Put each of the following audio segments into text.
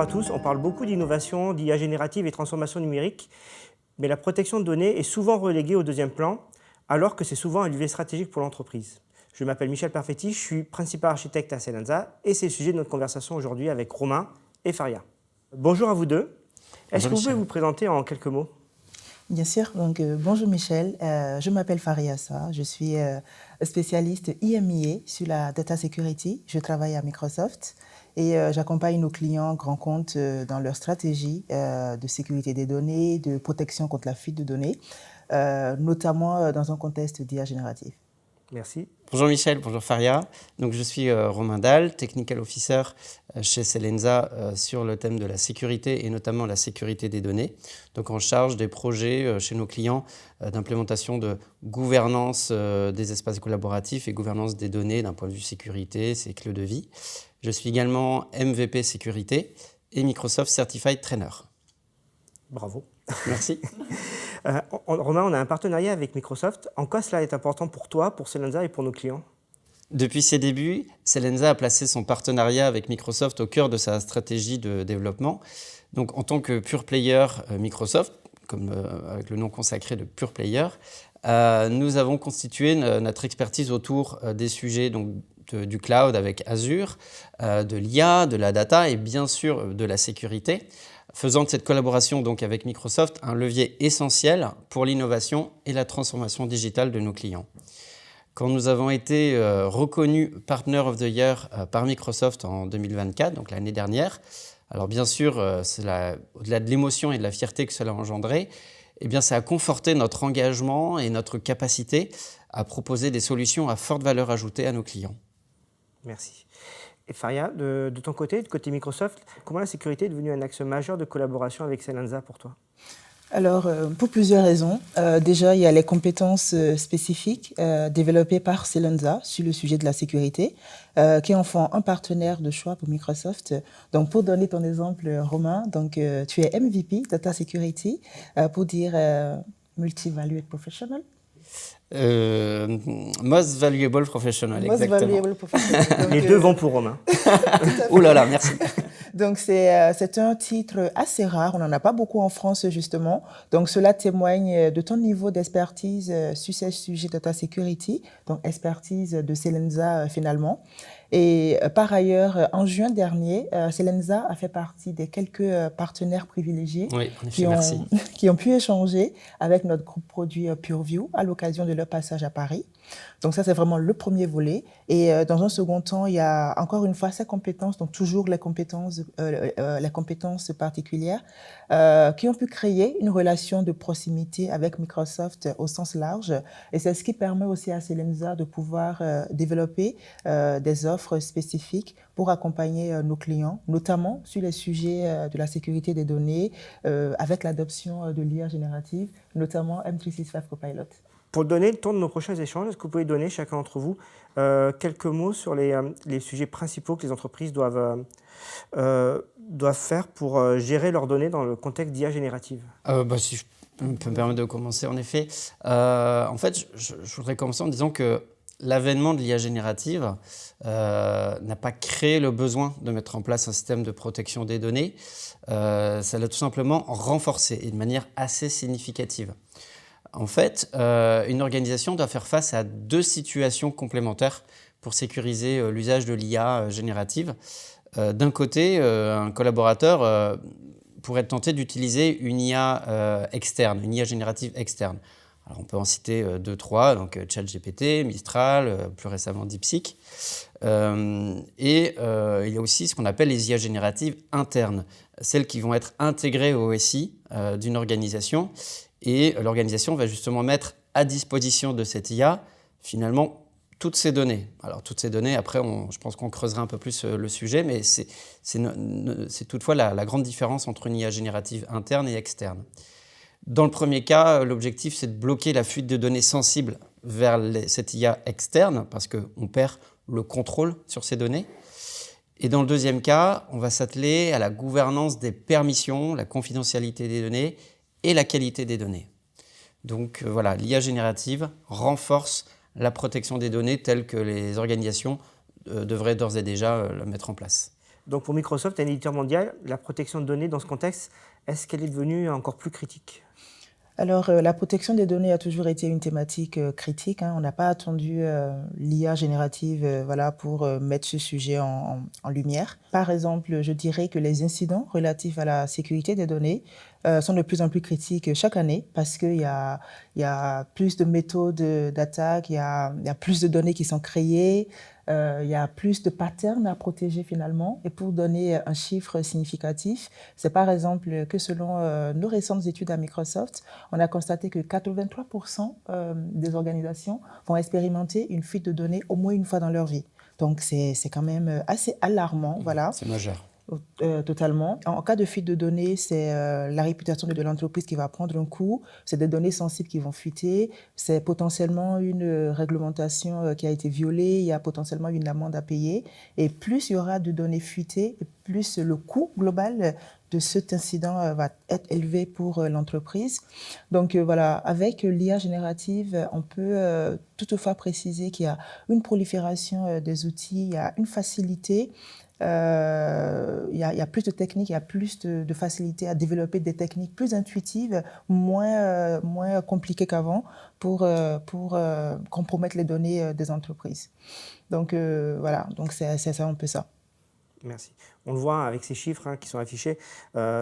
Bonjour à tous, on parle beaucoup d'innovation, d'IA générative et transformation numérique, mais la protection de données est souvent reléguée au deuxième plan, alors que c'est souvent un levier stratégique pour l'entreprise. Je m'appelle Michel Perfetti, je suis principal architecte à Selensa et c'est le sujet de notre conversation aujourd'hui avec Romain et Faria. Bonjour à vous deux. Est-ce que vous pouvez vous présenter en quelques mots ? Bien sûr, donc bonjour Michel, je m'appelle Faria Assa, je suis spécialiste IMIA sur la data security, je travaille à Microsoft et j'accompagne nos clients grands comptes dans leur stratégie de sécurité des données, de protection contre la fuite de données, notamment dans un contexte d'IA générative. Merci. Bonjour Michel, bonjour Faria. Donc je suis Romain Dalle, Technical Officer chez Selensa sur le thème de la sécurité et notamment la sécurité des données. Donc en charge des projets chez nos clients d'implémentation de gouvernance des espaces collaboratifs et gouvernance des données d'un point de vue sécurité, cycle de vie. Je suis également MVP sécurité et Microsoft Certified Trainer. Bravo. Merci. Romain, on a un partenariat avec Microsoft. En quoi cela est important pour toi, pour Selensa et pour nos clients ? Depuis ses débuts, Selensa a placé son partenariat avec Microsoft au cœur de sa stratégie de développement. Donc, en tant que pure player Microsoft, comme avec le nom consacré de pure player, nous avons constitué notre expertise autour des sujets donc, du cloud avec Azure, de l'IA, de la data et bien sûr de la sécurité, faisant de cette collaboration donc, avec Microsoft un levier essentiel pour l'innovation et la transformation digitale de nos clients. Quand nous avons été reconnus Partner of the Year par Microsoft en 2024, donc l'année dernière, alors bien sûr, au-delà de l'émotion et de la fierté que cela a engendré, eh bien, ça a conforté notre engagement et notre capacité à proposer des solutions à forte valeur ajoutée à nos clients. Merci. Et Faria, de ton côté, du côté Microsoft, comment la sécurité est devenue un axe majeur de collaboration avec Selensa pour toi ? Alors, pour plusieurs raisons. Déjà, il y a les compétences spécifiques développées par Selensa sur le sujet de la sécurité, qui en font un partenaire de choix pour Microsoft. Donc, pour donner ton exemple, Romain, donc, tu es MVP Data Security, pour dire Multi-Valued Professional. Most Valuable Professional, Most exactement. Valuable Professional. Donc, les deux vont pour Romain. Ouh là là, merci. Donc, c'est un titre assez rare. On n'en a pas beaucoup en France, justement. Donc, cela témoigne de ton niveau d'expertise sur ces sujets de data security, donc expertise de Selensa finalement. Et par ailleurs, en juin dernier, Selensa a fait partie des quelques partenaires privilégiés oui, en effet, merci. Qui ont pu échanger avec notre groupe produit PureView à l'occasion de leur passage à Paris. Donc ça, c'est vraiment le premier volet. Et dans un second temps, il y a encore une fois ces compétences, donc toujours les compétences particulières, qui ont pu créer une relation de proximité avec Microsoft au sens large. Et c'est ce qui permet aussi à Selensa de pouvoir développer des offres spécifiques pour accompagner nos clients, notamment sur les sujets de la sécurité des données, avec l'adoption de l'IA générative, notamment M365 Copilot. Pour donner le ton de nos prochains échanges, est-ce que vous pouvez donner, chacun d'entre vous, quelques mots sur les sujets principaux que les entreprises doivent faire pour gérer leurs données dans le contexte d'IA générative ? Si je peux me permettre de commencer, en effet. En fait, je voudrais commencer en disant que l'avènement de l'IA générative n'a pas créé le besoin de mettre en place un système de protection des données. Ça l'a tout simplement renforcé et de manière assez significative. En fait, une organisation doit faire face à deux situations complémentaires pour sécuriser l'usage de l'IA générative. D'un côté, un collaborateur pourrait être tenté d'utiliser une IA externe, une IA générative externe. Alors, on peut en citer deux, trois, donc ChatGPT, Mistral, plus récemment DeepSeek. Il y a aussi ce qu'on appelle les IA génératives internes, celles qui vont être intégrées au SI d'une organisation. Et l'organisation va justement mettre à disposition de cette IA, finalement, toutes ces données. Alors, toutes ces données, après, je pense qu'on creusera un peu plus le sujet, mais c'est toutefois la grande différence entre une IA générative interne et externe. Dans le premier cas, l'objectif, c'est de bloquer la fuite de données sensibles vers cette IA externe, parce qu'on perd le contrôle sur ces données. Et dans le deuxième cas, on va s'atteler à la gouvernance des permissions, la confidentialité des données, et la qualité des données. Donc voilà, l'IA générative renforce la protection des données telle que les organisations devraient d'ores et déjà la mettre en place. Donc pour Microsoft, un éditeur mondial, la protection de données dans ce contexte, est-ce qu'elle est devenue encore plus critique? Alors, la protection des données a toujours été une thématique critique, hein. On n'a pas attendu l'IA générative voilà, pour mettre ce sujet en lumière. Par exemple, je dirais que les incidents relatifs à la sécurité des données sont de plus en plus critiques chaque année parce qu'il y a plus de méthodes d'attaque, il y a plus de données qui sont créées, il y a plus de patterns à protéger finalement. Et pour donner un chiffre significatif, c'est par exemple que selon nos récentes études à Microsoft, on a constaté que 83% des organisations vont expérimenter une fuite de données au moins une fois dans leur vie. Donc c'est quand même assez alarmant, voilà. C'est majeur. Totalement. En cas de fuite de données, c'est la réputation de l'entreprise qui va prendre un coup, c'est des données sensibles qui vont fuiter, c'est potentiellement une réglementation qui a été violée, il y a potentiellement une amende à payer. Et plus il y aura de données fuitées, plus le coût global de cet incident va être élevé pour l'entreprise. Donc voilà, avec l'IA générative, on peut toutefois préciser qu'il y a une prolifération des outils, il y a une facilité. Il y a plus de techniques, il y a plus de facilité à développer des techniques plus intuitives, moins compliquées qu'avant pour compromettre les données des entreprises. Donc voilà, donc c'est ça un peu ça. Merci. On le voit avec ces chiffres qui sont affichés,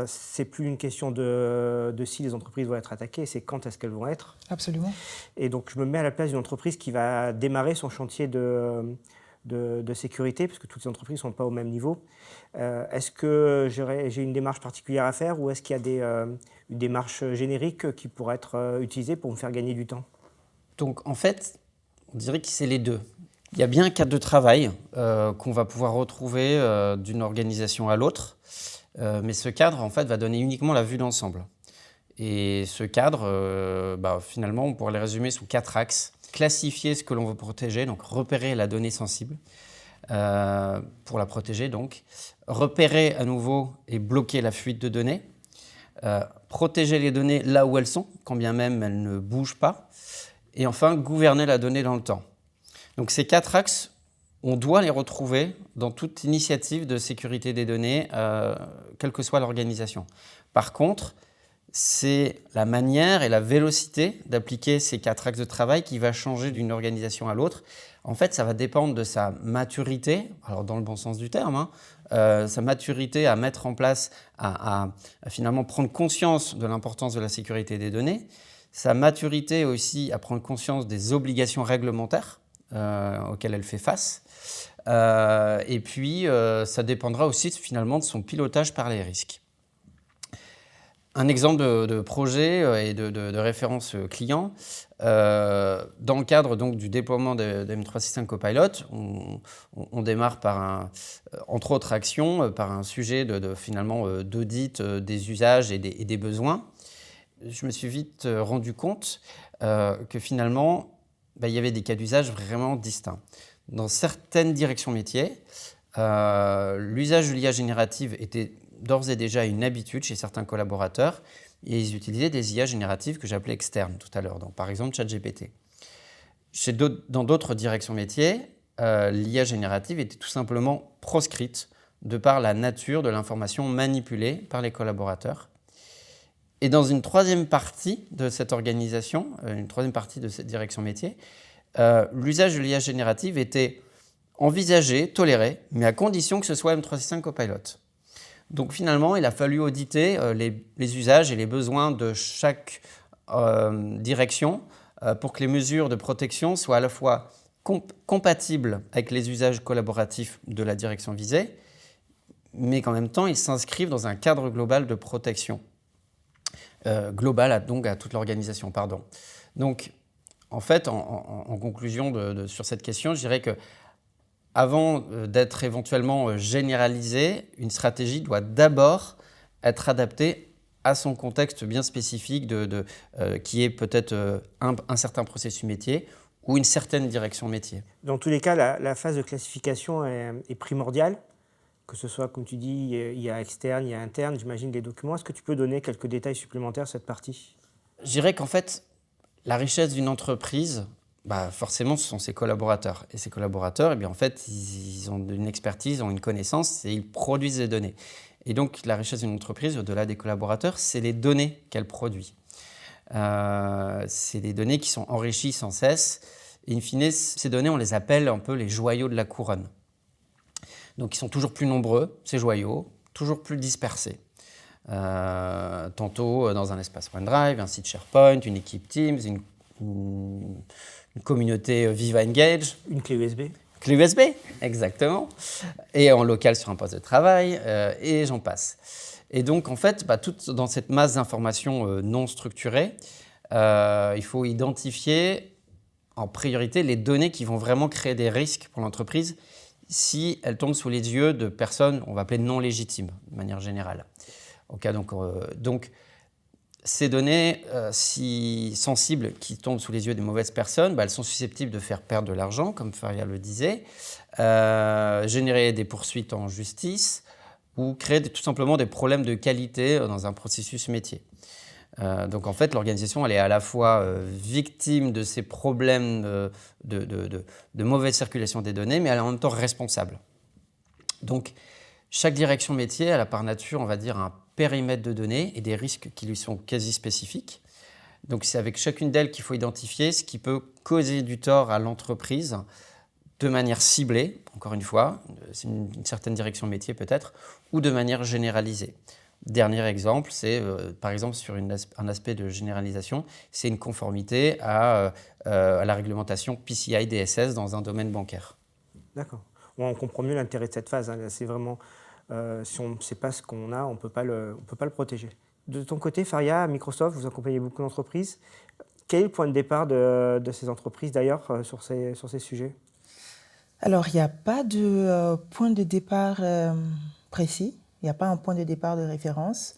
c'est plus une question de si les entreprises vont être attaquées, c'est quand est-ce qu'elles vont être. Absolument. Et donc je me mets à la place d'une entreprise qui va démarrer son chantier de sécurité, parce que toutes les entreprises ne sont pas au même niveau. Est-ce que j'ai une démarche particulière à faire ou est-ce qu'il y a une démarche générique qui pourrait être utilisée pour me faire gagner du temps? Donc en fait, on dirait que c'est les deux. Il y a bien un cadre de travail qu'on va pouvoir retrouver d'une organisation à l'autre, mais ce cadre en fait va donner uniquement la vue d'ensemble. Et ce cadre, finalement, on pourrait le résumer sous 4 axes. Classifier ce que l'on veut protéger, donc repérer la donnée sensible pour la protéger donc. Repérer à nouveau et bloquer la fuite de données. Protéger les données là où elles sont, quand bien même elles ne bougent pas. Et enfin, gouverner la donnée dans le temps. Donc ces 4 axes, on doit les retrouver dans toute initiative de sécurité des données, quelle que soit l'organisation. Par contre, c'est la manière et la vélocité d'appliquer ces 4 axes de travail qui va changer d'une organisation à l'autre. En fait, ça va dépendre de sa maturité, alors dans le bon sens du terme, sa maturité à mettre en place, à finalement prendre conscience de l'importance de la sécurité des données, sa maturité aussi à prendre conscience des obligations réglementaires auxquelles elle fait face, et puis ça dépendra aussi finalement de son pilotage par les risques. Un exemple de projet et de référence client, dans le cadre donc, du déploiement de M365 Copilot, on démarre par entre autres actions, par un sujet finalement d'audit des usages et des besoins. Je me suis vite rendu compte que finalement, il y avait des cas d'usage vraiment distincts. Dans certaines directions métiers, l'usage de l'IA générative était d'ores et déjà une habitude chez certains collaborateurs et ils utilisaient des IA génératives que j'appelais externes tout à l'heure, donc par exemple ChatGPT. Dans d'autres directions métiers, l'IA générative était tout simplement proscrite de par la nature de l'information manipulée par les collaborateurs. Et dans une troisième partie de cette organisation, une troisième partie de cette direction métier, l'usage de l'IA générative était envisagé, toléré, mais à condition que ce soit M365 Copilot. Donc finalement, il a fallu auditer les usages et les besoins de chaque direction pour que les mesures de protection soient à la fois compatibles avec les usages collaboratifs de la direction visée, mais qu'en même temps, ils s'inscrivent dans un cadre global de protection. Global donc à toute l'organisation. Donc, en fait, en conclusion sur cette question, je dirais que avant d'être éventuellement généralisée, une stratégie doit d'abord être adaptée à son contexte bien spécifique qui est peut-être un certain processus métier ou une certaine direction métier. Dans tous les cas, la phase de classification est primordiale, que ce soit, comme tu dis, il y a externe, il y a interne, j'imagine, des documents. Est-ce que tu peux donner quelques détails supplémentaires sur cette partie? Je dirais qu'en fait, la richesse d'une entreprise forcément, ce sont ses collaborateurs. Et ces collaborateurs, eh bien, en fait, ils ont une expertise, ont une connaissance et ils produisent des données. Et donc, la richesse d'une entreprise, au-delà des collaborateurs, c'est les données qu'elle produit. C'est des données qui sont enrichies sans cesse. Et in fine, ces données, on les appelle un peu les joyaux de la couronne. Donc, ils sont toujours plus nombreux, ces joyaux, toujours plus dispersés. Tantôt dans un espace OneDrive, un site SharePoint, une équipe Teams, une communauté Viva Engage. Une clé USB. Clé USB, exactement. Et en local sur un poste de travail, et j'en passe. Et donc, en fait, tout dans cette masse d'informations non structurées, il faut identifier en priorité les données qui vont vraiment créer des risques pour l'entreprise si elles tombent sous les yeux de personnes, on va appeler non légitimes, de manière générale. Okay, donc, ces données si sensibles qui tombent sous les yeux des mauvaises personnes, elles sont susceptibles de faire perdre de l'argent, comme Faria le disait, générer des poursuites en justice ou créer tout simplement des problèmes de qualité dans un processus métier. Donc en fait, l'organisation elle est à la fois victime de ces problèmes de mauvaise circulation des données, mais elle est en même temps responsable. Donc chaque direction métier, elle a par nature, on va dire, un périmètre de données et des risques qui lui sont quasi spécifiques. Donc c'est avec chacune d'elles qu'il faut identifier ce qui peut causer du tort à l'entreprise de manière ciblée, encore une fois, c'est une certaine direction métier peut-être, ou de manière généralisée. Dernier exemple, c'est par exemple sur un aspect de généralisation, c'est une conformité à la réglementation PCI DSS dans un domaine bancaire. D'accord. On comprend mieux l'intérêt de cette phase. C'est vraiment, si on ne sait pas ce qu'on a, on ne peut pas le protéger. De ton côté, Faria, à Microsoft, vous accompagnez beaucoup d'entreprises. Quel est le point de départ de ces entreprises d'ailleurs sur ces sujets ? Alors, il n'y a pas de point de départ précis. Il n'y a pas un point de départ de référence.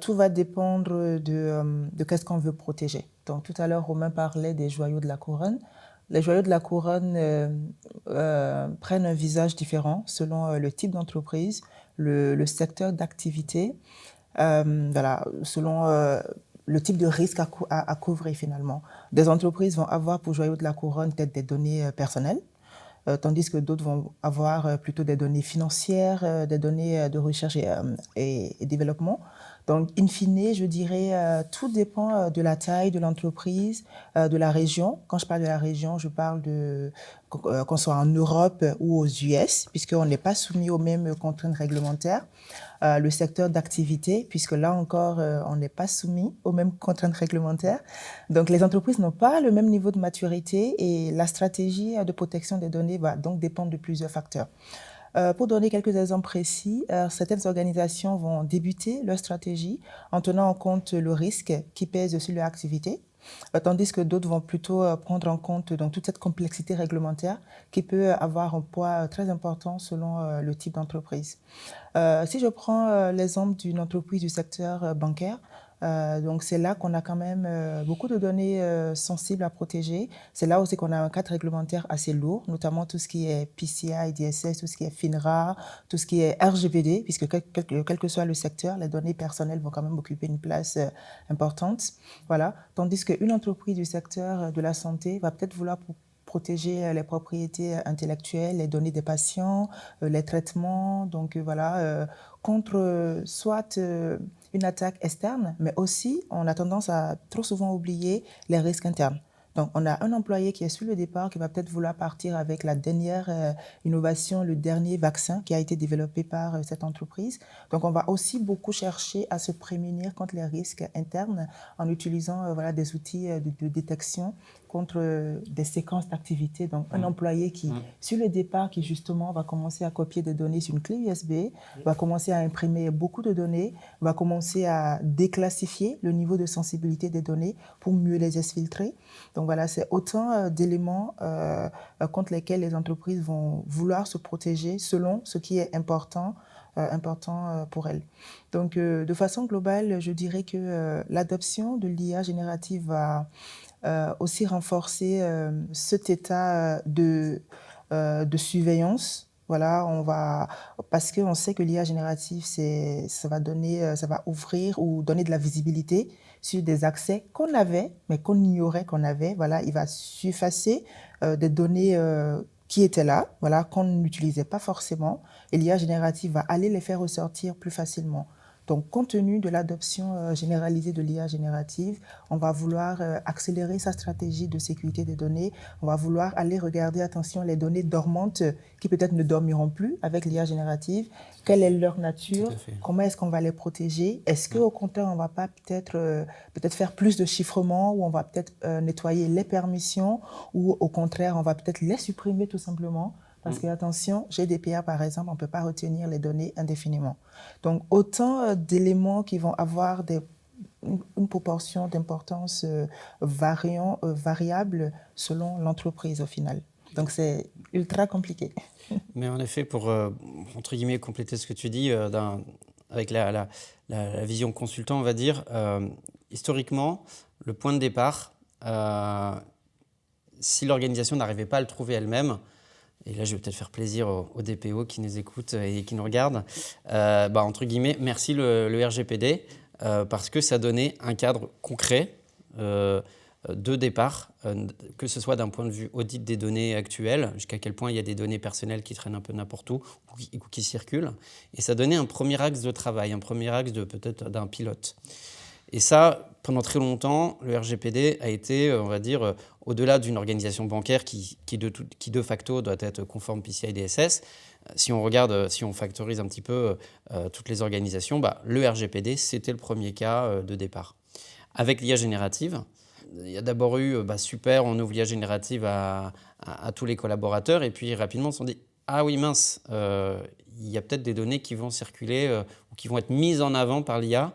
Tout va dépendre de qu'est-ce qu'on veut protéger. Donc, tout à l'heure, Romain parlait des joyaux de la couronne. Les joyaux de la couronne prennent un visage différent selon le type d'entreprise, le secteur d'activité, selon le type de risque à couvrir finalement. Des entreprises vont avoir pour joyaux de la couronne peut-être des données personnelles, tandis que d'autres vont avoir plutôt des données financières, des données de recherche et développement. Donc, in fine, je dirais, tout dépend de la taille de l'entreprise, de la région. Quand je parle de la région, je parle qu'on soit en Europe ou aux US, puisqu'on n'est pas soumis aux mêmes contraintes réglementaires. Le secteur d'activité, puisque là encore, on n'est pas soumis aux mêmes contraintes réglementaires. Donc, les entreprises n'ont pas le même niveau de maturité et la stratégie de protection des données va donc dépendre de plusieurs facteurs. Pour donner quelques exemples précis, certaines organisations vont débuter leur stratégie en tenant en compte le risque qui pèse sur leur activité, tandis que d'autres vont plutôt prendre en compte donc, toute cette complexité réglementaire qui peut avoir un poids très important selon le type d'entreprise. Si je prends l'exemple d'une entreprise du secteur bancaire, donc c'est là qu'on a quand même beaucoup de données sensibles à protéger. C'est là aussi qu'on a un cadre réglementaire assez lourd, notamment tout ce qui est PCI, DSS, tout ce qui est FINRA, tout ce qui est RGPD, puisque quel que soit le secteur, les données personnelles vont quand même occuper une place importante. Voilà. Tandis qu'une entreprise du secteur de la santé va peut-être vouloir protéger les propriétés intellectuelles, les données des patients, les traitements, donc contre soit une attaque externe, mais aussi on a tendance à trop souvent oublier les risques internes. Donc, on a un employé qui est sur le départ, qui va peut-être vouloir partir avec la dernière innovation, le dernier vaccin qui a été développé par cette entreprise. Donc, on va aussi beaucoup chercher à se prémunir contre les risques internes en utilisant des outils de détection contre des séquences d'activités. Donc, un employé qui, sur le départ, qui justement va commencer à copier des données sur une clé USB, va commencer à imprimer beaucoup de données, va commencer à déclassifier le niveau de sensibilité des données pour mieux les exfiltrer. Donc voilà, c'est autant d'éléments contre lesquels les entreprises vont vouloir se protéger selon ce qui est important pour elles. Donc de façon globale, je dirais que l'adoption de l'IA générative va aussi renforcer cet état de surveillance Voilà, parce qu'on sait que l'IA générative, ça va ouvrir ou donner de la visibilité sur des accès qu'on avait, mais qu'on ignorait qu'on avait. Voilà, il va surfacer des données qui étaient là, voilà, qu'on n'utilisait pas forcément. Et l'IA générative va aller les faire ressortir plus facilement. Donc, compte tenu de l'adoption généralisée de l'IA générative, on va vouloir accélérer sa stratégie de sécurité des données. On va vouloir aller regarder, attention, les données dormantes qui peut-être ne dormiront plus avec l'IA générative. Quelle est leur nature? Comment est-ce qu'on va les protéger? Est-ce qu'au contraire, on ne va pas peut-être faire plus de chiffrement, ou on va peut-être nettoyer les permissions, ou au contraire, on va peut-être les supprimer tout simplement? Parce que, attention, GDPR, par exemple, on ne peut pas retenir les données indéfiniment. Donc, autant d'éléments qui vont avoir une proportion d'importance variable selon l'entreprise au final. Donc, c'est ultra compliqué. Mais en effet, pour, entre guillemets, compléter ce que tu dis, avec la vision consultant, on va dire, historiquement, le point de départ, si l'organisation n'arrivait pas à le trouver elle-même, et là je vais peut-être faire plaisir aux DPO qui nous écoutent et qui nous regardent, entre guillemets, merci le RGPD, parce que ça donnait un cadre concret de départ, que ce soit d'un point de vue audit des données actuelles, jusqu'à quel point il y a des données personnelles qui traînent un peu n'importe où ou qui circulent, et ça donnait un premier axe de travail, un premier axe peut-être d'un pilote. Et ça, pendant très longtemps, le RGPD a été, on va dire, au-delà d'une organisation bancaire qui de facto doit être conforme PCI DSS. Si on regarde, si on factorise un petit peu toutes les organisations, le RGPD, c'était le premier cas de départ. Avec l'IA générative, il y a d'abord eu, super, on ouvre l'IA générative à tous les collaborateurs, et puis rapidement, on se dit, ah oui, mince, il y a peut-être des données qui vont circuler ou qui vont être mises en avant par l'IA.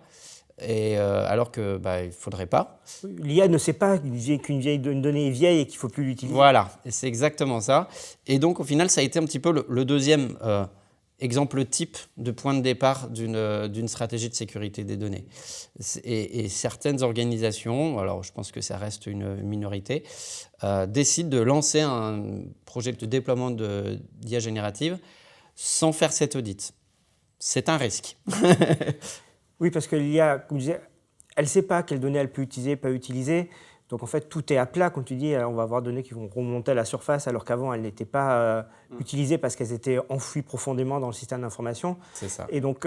Alors qu'il ne faudrait pas. L'IA ne sait pas qu'une donnée est vieille et qu'il ne faut plus l'utiliser. Voilà, et c'est exactement ça. Et donc, au final, ça a été un petit peu le deuxième exemple type de point de départ d'une stratégie de sécurité des données. Et certaines organisations, alors je pense que ça reste une minorité, décident de lancer un projet de déploiement d'IA générative sans faire cet audit. C'est un risque. Oui, parce que l'IA, comme je disais, elle ne sait pas quelles données elle peut utiliser, pas utiliser. Donc en fait, tout est à plat. Quand tu dis, on va avoir des données qui vont remonter à la surface alors qu'avant, elles n'étaient pas utilisées parce qu'elles étaient enfouies profondément dans le système d'information. C'est ça. Et donc,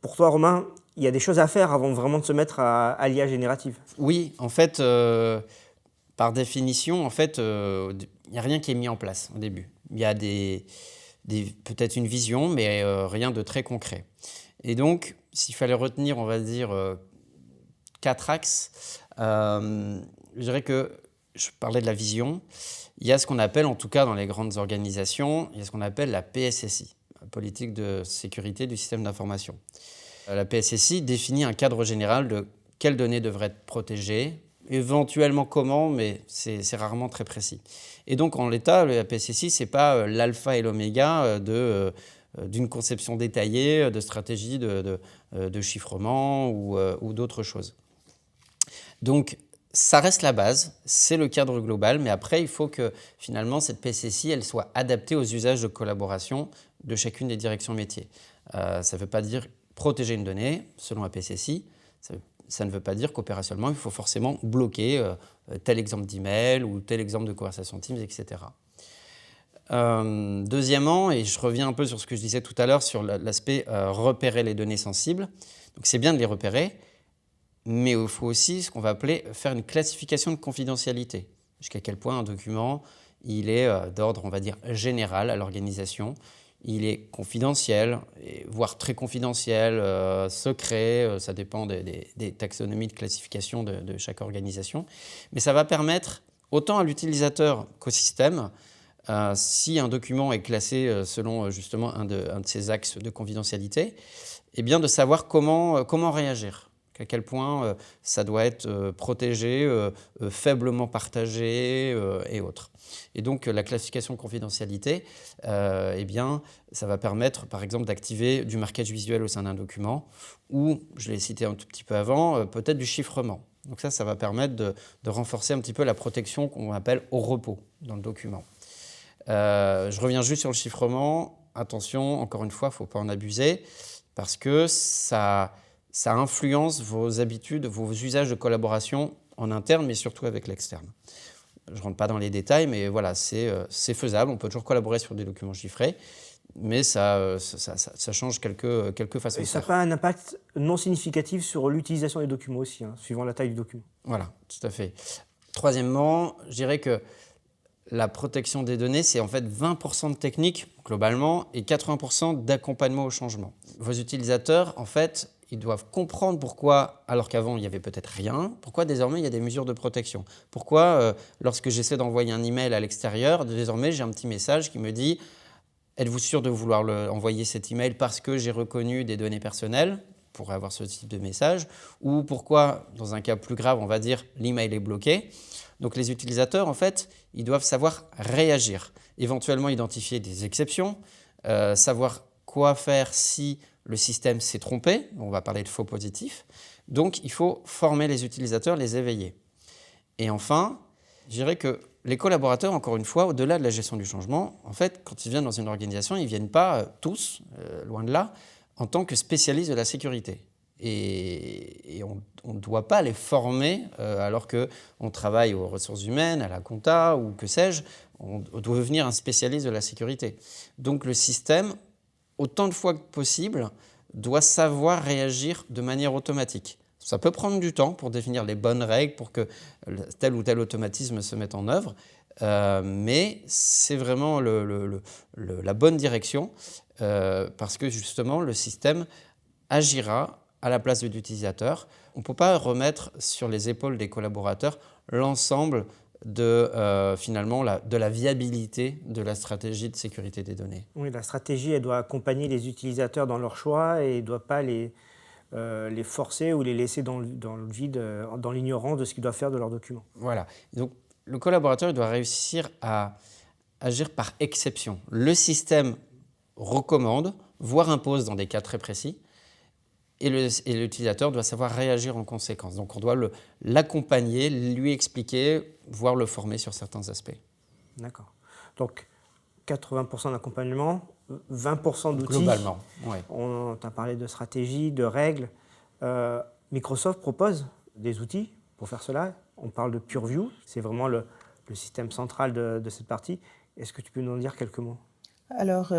pour toi, Romain, il y a des choses à faire avant vraiment de se mettre à l'IA générative. Oui, en fait, par définition, en fait, il n'y a rien qui est mis en place au début. Il y a peut-être une vision, mais rien de très concret. Et donc, s'il fallait retenir, on va dire, 4 axes, je dirais que je parlais de la vision. Il y a ce qu'on appelle, en tout cas dans les grandes organisations, il y a ce qu'on appelle la PSSI, la politique de sécurité du système d'information. La PSSI définit un cadre général de quelles données devraient être protégées, éventuellement comment, mais c'est rarement très précis. Et donc, en l'état, la PSSI, ce n'est pas l'alpha et l'oméga d'une conception détaillée de stratégie de chiffrement ou d'autres choses. Donc, ça reste la base, c'est le cadre global, mais après, il faut que finalement, cette PSSI, elle soit adaptée aux usages de collaboration de chacune des directions métiers. Ça ne veut pas dire protéger une donnée selon la PSSI, ça ne veut pas dire qu'opérationnellement, il faut forcément bloquer tel exemple d'email ou tel exemple de conversation Teams, etc. Deuxièmement, et je reviens un peu sur ce que je disais tout à l'heure sur l'aspect repérer les données sensibles. Donc c'est bien de les repérer, mais il faut aussi ce qu'on va appeler faire une classification de confidentialité. Jusqu'à quel point un document il est d'ordre, on va dire, général à l'organisation. Il est confidentiel, voire très confidentiel, secret, ça dépend des taxonomies de classification de chaque organisation. Mais ça va permettre autant à l'utilisateur qu'au système, si un document est classé selon justement un de ces axes de confidentialité, eh bien de savoir comment réagir, à quel point ça doit être protégé, faiblement partagé et autres. Et donc la classification de confidentialité, eh bien, ça va permettre par exemple d'activer du marquage visuel au sein d'un document ou, je l'ai cité un tout petit peu avant, peut-être du chiffrement. Donc ça va permettre de renforcer un petit peu la protection qu'on appelle au repos dans le document. Je reviens juste sur le chiffrement. attention, encore une fois, il ne faut pas en abuser parce que ça influence vos habitudes, vos usages de collaboration en interne, mais surtout avec l'externe. Je ne rentre pas dans les détails, mais voilà, c'est faisable. On peut toujours collaborer sur des documents chiffrés, mais ça change quelques façons Et de ça n'a faire. pas un impact non significatif sur l'utilisation des documents aussi, suivant la taille du document. Voilà, tout à fait. Troisièmement, je dirais que la protection des données, c'est en fait 20% de technique globalement et 80% d'accompagnement au changement. Vos utilisateurs, en fait, ils doivent comprendre pourquoi, alors qu'avant il n'y avait peut-être rien, pourquoi désormais il y a des mesures de protection. Pourquoi, lorsque j'essaie d'envoyer un email à l'extérieur, désormais j'ai un petit message qui me dit « Êtes-vous sûr de vouloir envoyer cet email parce que j'ai reconnu des données personnelles ?» pour avoir ce type de message, ou pourquoi, dans un cas plus grave, on va dire « l'email est bloqué ». Donc les utilisateurs, en fait, ils doivent savoir réagir, éventuellement identifier des exceptions, savoir quoi faire si le système s'est trompé, on va parler de faux positifs. Donc il faut former les utilisateurs, les éveiller. Et enfin, je dirais que les collaborateurs, encore une fois, au-delà de la gestion du changement, en fait, quand ils viennent dans une organisation, ils ne viennent pas tous, loin de là, en tant que spécialistes de la sécurité. Et on ne doit pas les former alors qu'on travaille aux ressources humaines, à la compta ou que sais-je. On doit devenir un spécialiste de la sécurité. Donc le système, autant de fois que possible, doit savoir réagir de manière automatique. Ça peut prendre du temps pour définir les bonnes règles pour que tel ou tel automatisme se mette en œuvre, mais c'est vraiment la bonne direction parce que justement le système agira à la place de l'utilisateur. On ne peut pas remettre sur les épaules des collaborateurs l'ensemble finalement de la viabilité de la stratégie de sécurité des données. Oui, la stratégie, elle doit accompagner les utilisateurs dans leur choix et ne doit pas les forcer ou les laisser dans le vide, dans l'ignorance de ce qu'ils doivent faire de leurs documents. Voilà. Donc, le collaborateur il doit réussir à agir par exception. Le système recommande, voire impose dans des cas très précis, et l'utilisateur doit savoir réagir en conséquence. Donc on doit l'accompagner, lui expliquer, voire le former sur certains aspects. D'accord. Donc 80% d'accompagnement, 20% d'outils. Globalement, oui. On t'a parlé de stratégie, de règles. Microsoft propose des outils pour faire cela. On parle de PureView, c'est vraiment le système central de cette partie. Est-ce que tu peux nous en dire quelques mots ? Alors,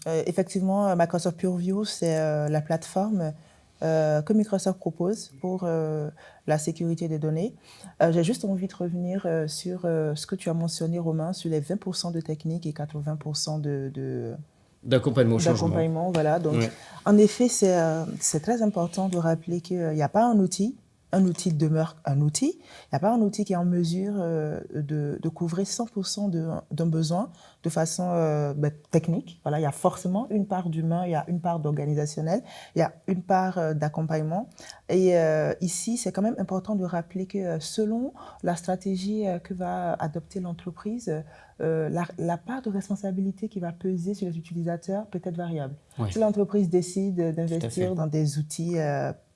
effectivement, Microsoft PureView, c'est la plateforme que Microsoft propose pour la sécurité des données. J'ai juste envie de revenir sur ce que tu as mentionné, Romain, sur les 20% de technique et 80% d'accompagnement au changement. D'accompagnement, voilà. Donc, oui. En effet, c'est très important de rappeler qu'il n'y a pas un outil. Un outil demeure un outil. Il n'y a pas un outil qui est en mesure de couvrir 100% d'un besoin de façon technique. Voilà, il y a forcément une part d'humain, il y a une part d'organisationnel, il y a une part d'accompagnement. Et ici, c'est quand même important de rappeler que selon la stratégie que va adopter l'entreprise, la part de responsabilité qui va peser sur les utilisateurs peut être variable. Oui. Si l'entreprise décide d'investir dans des outils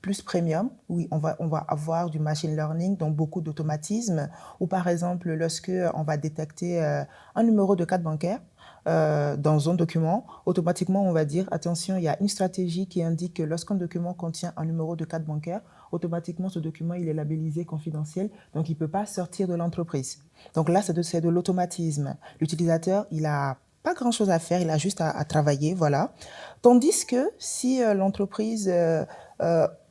plus premium, oui, on va avoir du machine learning, donc beaucoup d'automatisme, ou par exemple, lorsque on va détecter un numéro de carte bancaire dans un document, automatiquement, on va dire, attention, il y a une stratégie qui indique que lorsqu'un document contient un numéro de carte bancaire, automatiquement, ce document, il est labellisé confidentiel, donc il ne peut pas sortir de l'entreprise. Donc là, c'est de l'automatisme. L'utilisateur, il a pas grand-chose à faire, il a juste à travailler, voilà. Tandis que si l'entreprise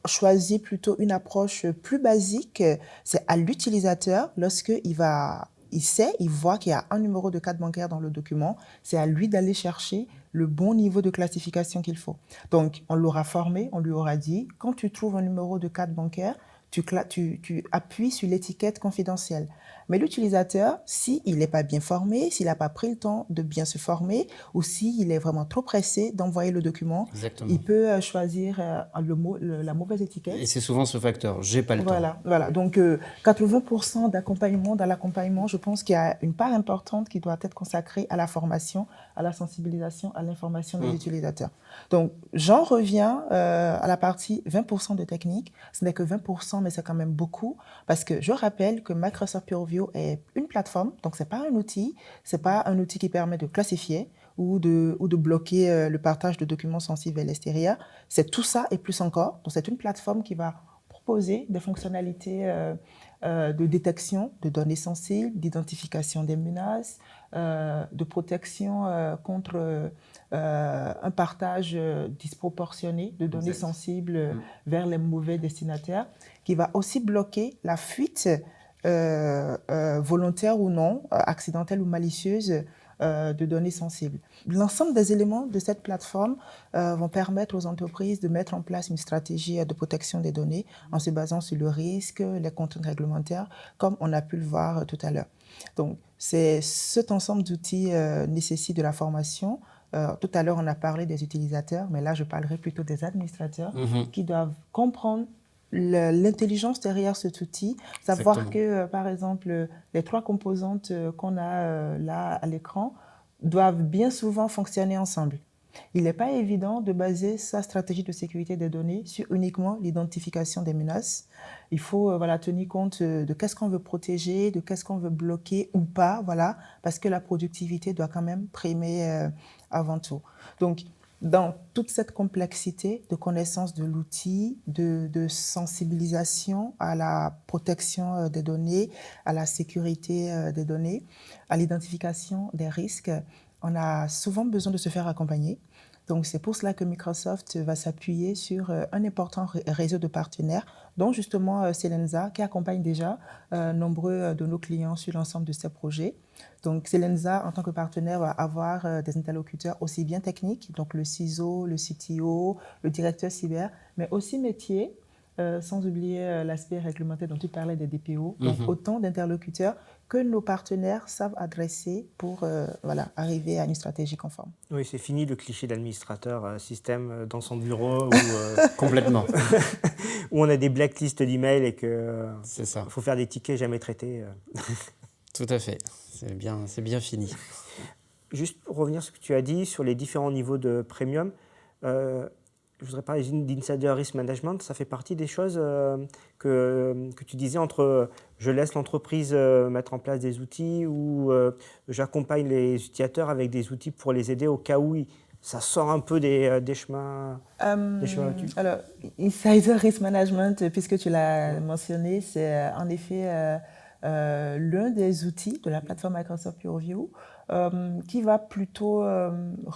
choisit plutôt une approche plus basique, c'est à l'utilisateur, lorsqu'il voit qu'il y a un numéro de carte bancaire dans le document, c'est à lui d'aller chercher le bon niveau de classification qu'il faut. Donc, on l'aura formé, on lui aura dit, quand tu trouves un numéro de carte bancaire, tu appuies sur l'étiquette confidentielle. Mais l'utilisateur, s'il n'est pas bien formé, s'il n'a pas pris le temps de bien se former, ou s'il est vraiment trop pressé d'envoyer le document, il peut choisir la mauvaise étiquette. Et c'est souvent ce facteur, j'ai pas le temps. Voilà. Donc 80% d'accompagnement, dans l'accompagnement, je pense qu'il y a une part importante qui doit être consacrée à la formation, à la sensibilisation, à l'information des utilisateurs. Donc j'en reviens à la partie 20% de technique. Ce n'est que 20%, mais c'est quand même beaucoup, parce que je rappelle que Microsoft PureView est une plateforme, donc ce n'est pas un outil qui permet de classifier ou de bloquer le partage de documents sensibles vers l'extérieur. C'est tout ça et plus encore. Donc, c'est une plateforme qui va proposer des fonctionnalités de détection de données sensibles, d'identification des menaces, de protection contre un partage disproportionné de données sensibles vers les mauvais destinataires, qui va aussi bloquer la fuite volontaire ou non, accidentelle ou malicieuse de données sensibles. L'ensemble des éléments de cette plateforme vont permettre aux entreprises de mettre en place une stratégie de protection des données en se basant sur le risque, les contraintes réglementaires, comme on a pu le voir tout à l'heure. Donc, cet ensemble d'outils nécessite de la formation. Tout à l'heure, on a parlé des utilisateurs, mais là, je parlerai plutôt des administrateurs qui doivent comprendre l'intelligence derrière cet outil, savoir que, par exemple, les 3 composantes qu'on a là à l'écran doivent bien souvent fonctionner ensemble. Il n'est pas évident de baser sa stratégie de sécurité des données sur uniquement l'identification des menaces. Il faut tenir compte de qu'est-ce qu'on veut protéger, de qu'est-ce qu'on veut bloquer ou pas, parce que la productivité doit quand même primer avant tout. Donc, dans toute cette complexité de connaissance de l'outil, de sensibilisation à la protection des données, à la sécurité des données, à l'identification des risques, on a souvent besoin de se faire accompagner. Donc, c'est pour cela que Microsoft va s'appuyer sur un important réseau de partenaires, dont justement Selensa, qui accompagne déjà nombreux de nos clients sur l'ensemble de ces projets. Donc, Selensa, en tant que partenaire, va avoir des interlocuteurs aussi bien techniques, donc le CISO, le CTO, le directeur cyber, mais aussi métier, sans oublier l'aspect réglementaire dont tu parlais des DPO. Donc, autant d'interlocuteurs que nos partenaires savent adresser pour arriver à une stratégie conforme. Oui, c'est fini le cliché d'administrateur système dans son bureau Complètement. où on a des blacklists d'emails et qu'il faut faire des tickets jamais traités. Tout à fait, c'est bien fini. Juste pour revenir sur ce que tu as dit sur les différents niveaux de premium, je voudrais parler d'insider risk management. Ça fait partie des choses que tu disais entre je laisse l'entreprise mettre en place des outils ou j'accompagne les utilisateurs avec des outils pour les aider au cas où ça sort un peu des chemins. Alors, insider risk management, puisque tu l'as mentionné, c'est en effet l'un des outils de la plateforme Microsoft Purview qui va plutôt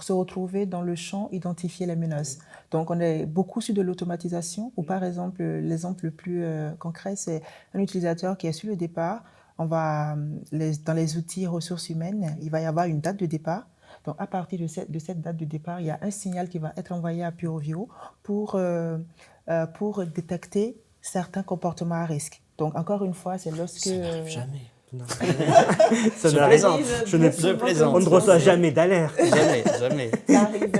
se retrouver dans le champ identifier les menaces. Donc, on est beaucoup sur de l'automatisation, ou par exemple, l'exemple le plus concret, c'est un utilisateur qui est sur le départ. Dans les outils ressources humaines, il va y avoir une date de départ. Donc, à partir de cette date de départ, il y a un signal qui va être envoyé à Purview pour détecter certains comportements à risque. Donc, encore une fois, c'est lorsque... Ça n'arrive jamais. Ça je plaisante. On ne reçoit jamais d'alerte. Jamais. Ça arrive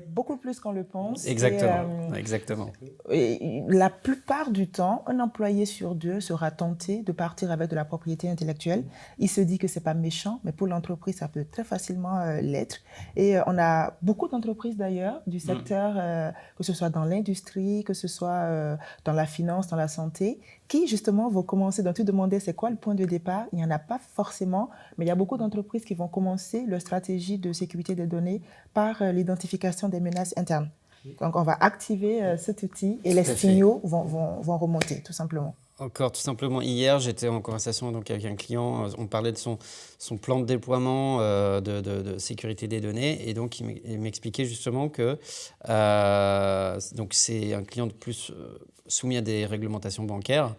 beaucoup plus qu'on le pense. Exactement. Et la plupart du temps, un employé sur 2 sera tenté de partir avec de la propriété intellectuelle. Il se dit que ce n'est pas méchant, mais pour l'entreprise, ça peut très facilement l'être. Et on a beaucoup d'entreprises d'ailleurs du secteur, que ce soit dans l'industrie, que ce soit dans la finance, dans la santé, qui justement vont commencer, donc tu demandais c'est quoi le point de départ, il n'y en a pas forcément, mais il y a beaucoup d'entreprises qui vont commencer leur stratégie de sécurité des données par l'identification des menaces internes. Donc on va activer cet outil et les signaux vont remonter tout simplement. Encore tout simplement, hier j'étais en conversation donc, avec un client, on parlait de son plan de déploiement de sécurité des données et donc il m'expliquait justement que donc c'est un client de plus soumis à des réglementations bancaires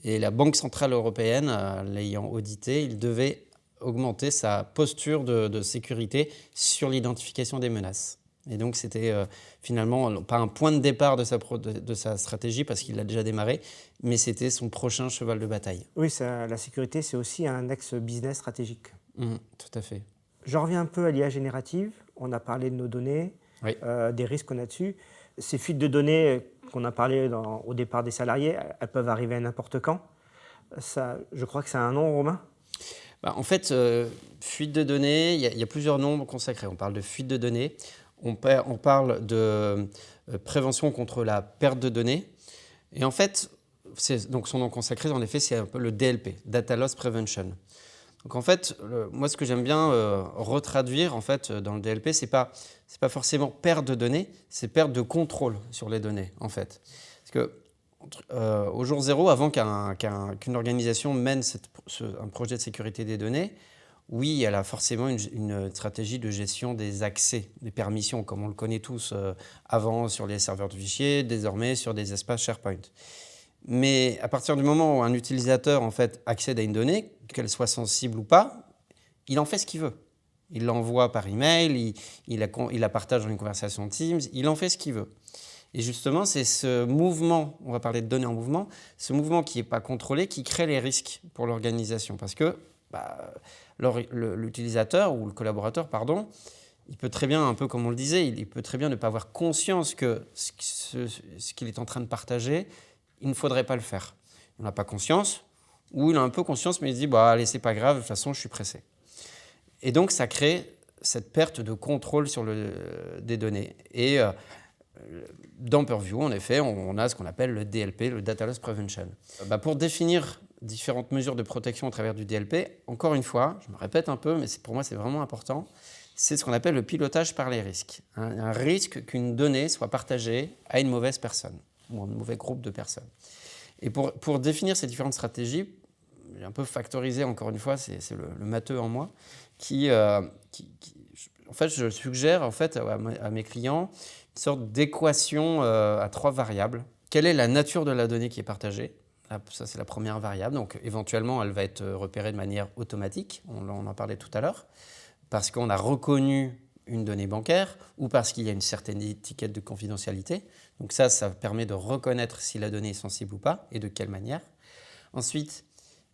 et la Banque Centrale Européenne, l'ayant audité, il devait augmenter sa posture de sécurité sur l'identification des menaces. Et donc, c'était finalement pas un point de départ de sa stratégie parce qu'il l'a déjà démarré, mais c'était son prochain cheval de bataille. Oui, la sécurité, c'est aussi un ex-business stratégique. Tout à fait. Je reviens un peu à l'IA générative. On a parlé de nos données, oui. Des risques qu'on a dessus. Ces fuites de données qu'on a parlé au départ des salariés, elles peuvent arriver à n'importe quand. Ça, je crois que c'est un nom, Romain. En fait, fuite de données, il y a plusieurs noms consacrés. On parle de fuite de données. On parle de prévention contre la perte de données. Et en fait, donc son nom consacré, en effet, c'est un peu le DLP, Data Loss Prevention. Donc en fait, moi ce que j'aime bien retraduire en fait dans le DLP, c'est pas forcément perte de données, c'est perte de contrôle sur les données en fait. Parce que au jour zéro, avant qu'une organisation mène un projet de sécurité des données, oui, elle a forcément une stratégie de gestion des accès, des permissions, comme on le connaît tous avant sur les serveurs de fichiers, désormais sur des espaces SharePoint. Mais à partir du moment où un utilisateur en fait, accède à une donnée, qu'elle soit sensible ou pas, il en fait ce qu'il veut. Il l'envoie par email, il la partage dans une conversation Teams, il en fait ce qu'il veut. Et justement, c'est ce mouvement, on va parler de données en mouvement, ce mouvement qui n'est pas contrôlé, qui crée les risques pour l'organisation. Parce que l'utilisateur ou le collaborateur, pardon, il peut très bien, un peu comme on le disait, il peut très bien ne pas avoir conscience que ce qu'il est en train de partager, il ne faudrait pas le faire. Il n'a pas conscience, ou il a un peu conscience, mais il se dit allez, c'est pas grave, de toute façon, je suis pressé. Et donc, ça crée cette perte de contrôle sur des données. Et dans Purview, en effet, on a ce qu'on appelle le DLP, le Data Loss Prevention. Pour définir différentes mesures de protection au travers du DLP, encore une fois, je me répète un peu, mais pour moi, c'est vraiment important, c'est ce qu'on appelle le pilotage par les risques. Un risque qu'une donnée soit partagée à une mauvaise personne ou un mauvais groupe de personnes. Et pour définir ces différentes stratégies, j'ai un peu factorisé, encore une fois, c'est le matheux en moi, en fait, je suggère en fait, à mes clients une sorte d'équation à 3 variables. Quelle est la nature de la donnée qui est partagée ? Ça, c'est la première variable. Donc, éventuellement, elle va être repérée de manière automatique. On en parlait tout à l'heure. Parce qu'on a reconnu une donnée bancaire ou parce qu'il y a une certaine étiquette de confidentialité. Donc ça permet de reconnaître si la donnée est sensible ou pas et de quelle manière. Ensuite,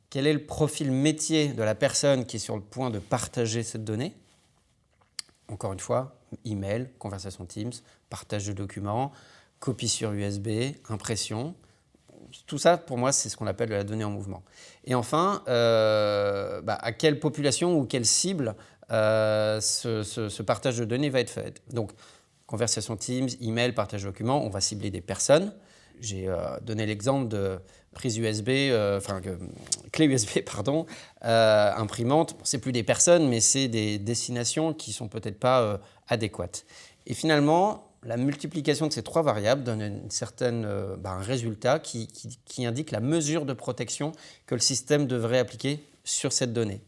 quel est le profil métier de la personne qui est sur le point de partager cette donnée ? Encore une fois, email, conversation Teams, partage de documents, copie sur USB, impression. Tout ça, pour moi, c'est ce qu'on appelle la donnée en mouvement. Et enfin, à quelle population ou quelle cible ce partage de données va être fait. Donc, conversation Teams, email, partage de documents, on va cibler des personnes. J'ai donné l'exemple de prise USB, clé USB, imprimante. C'est plus des personnes, mais c'est des destinations qui ne sont peut-être pas adéquates. Et finalement, la multiplication de ces 3 variables donne un résultat qui indique la mesure de protection que le système devrait appliquer sur cette donnée,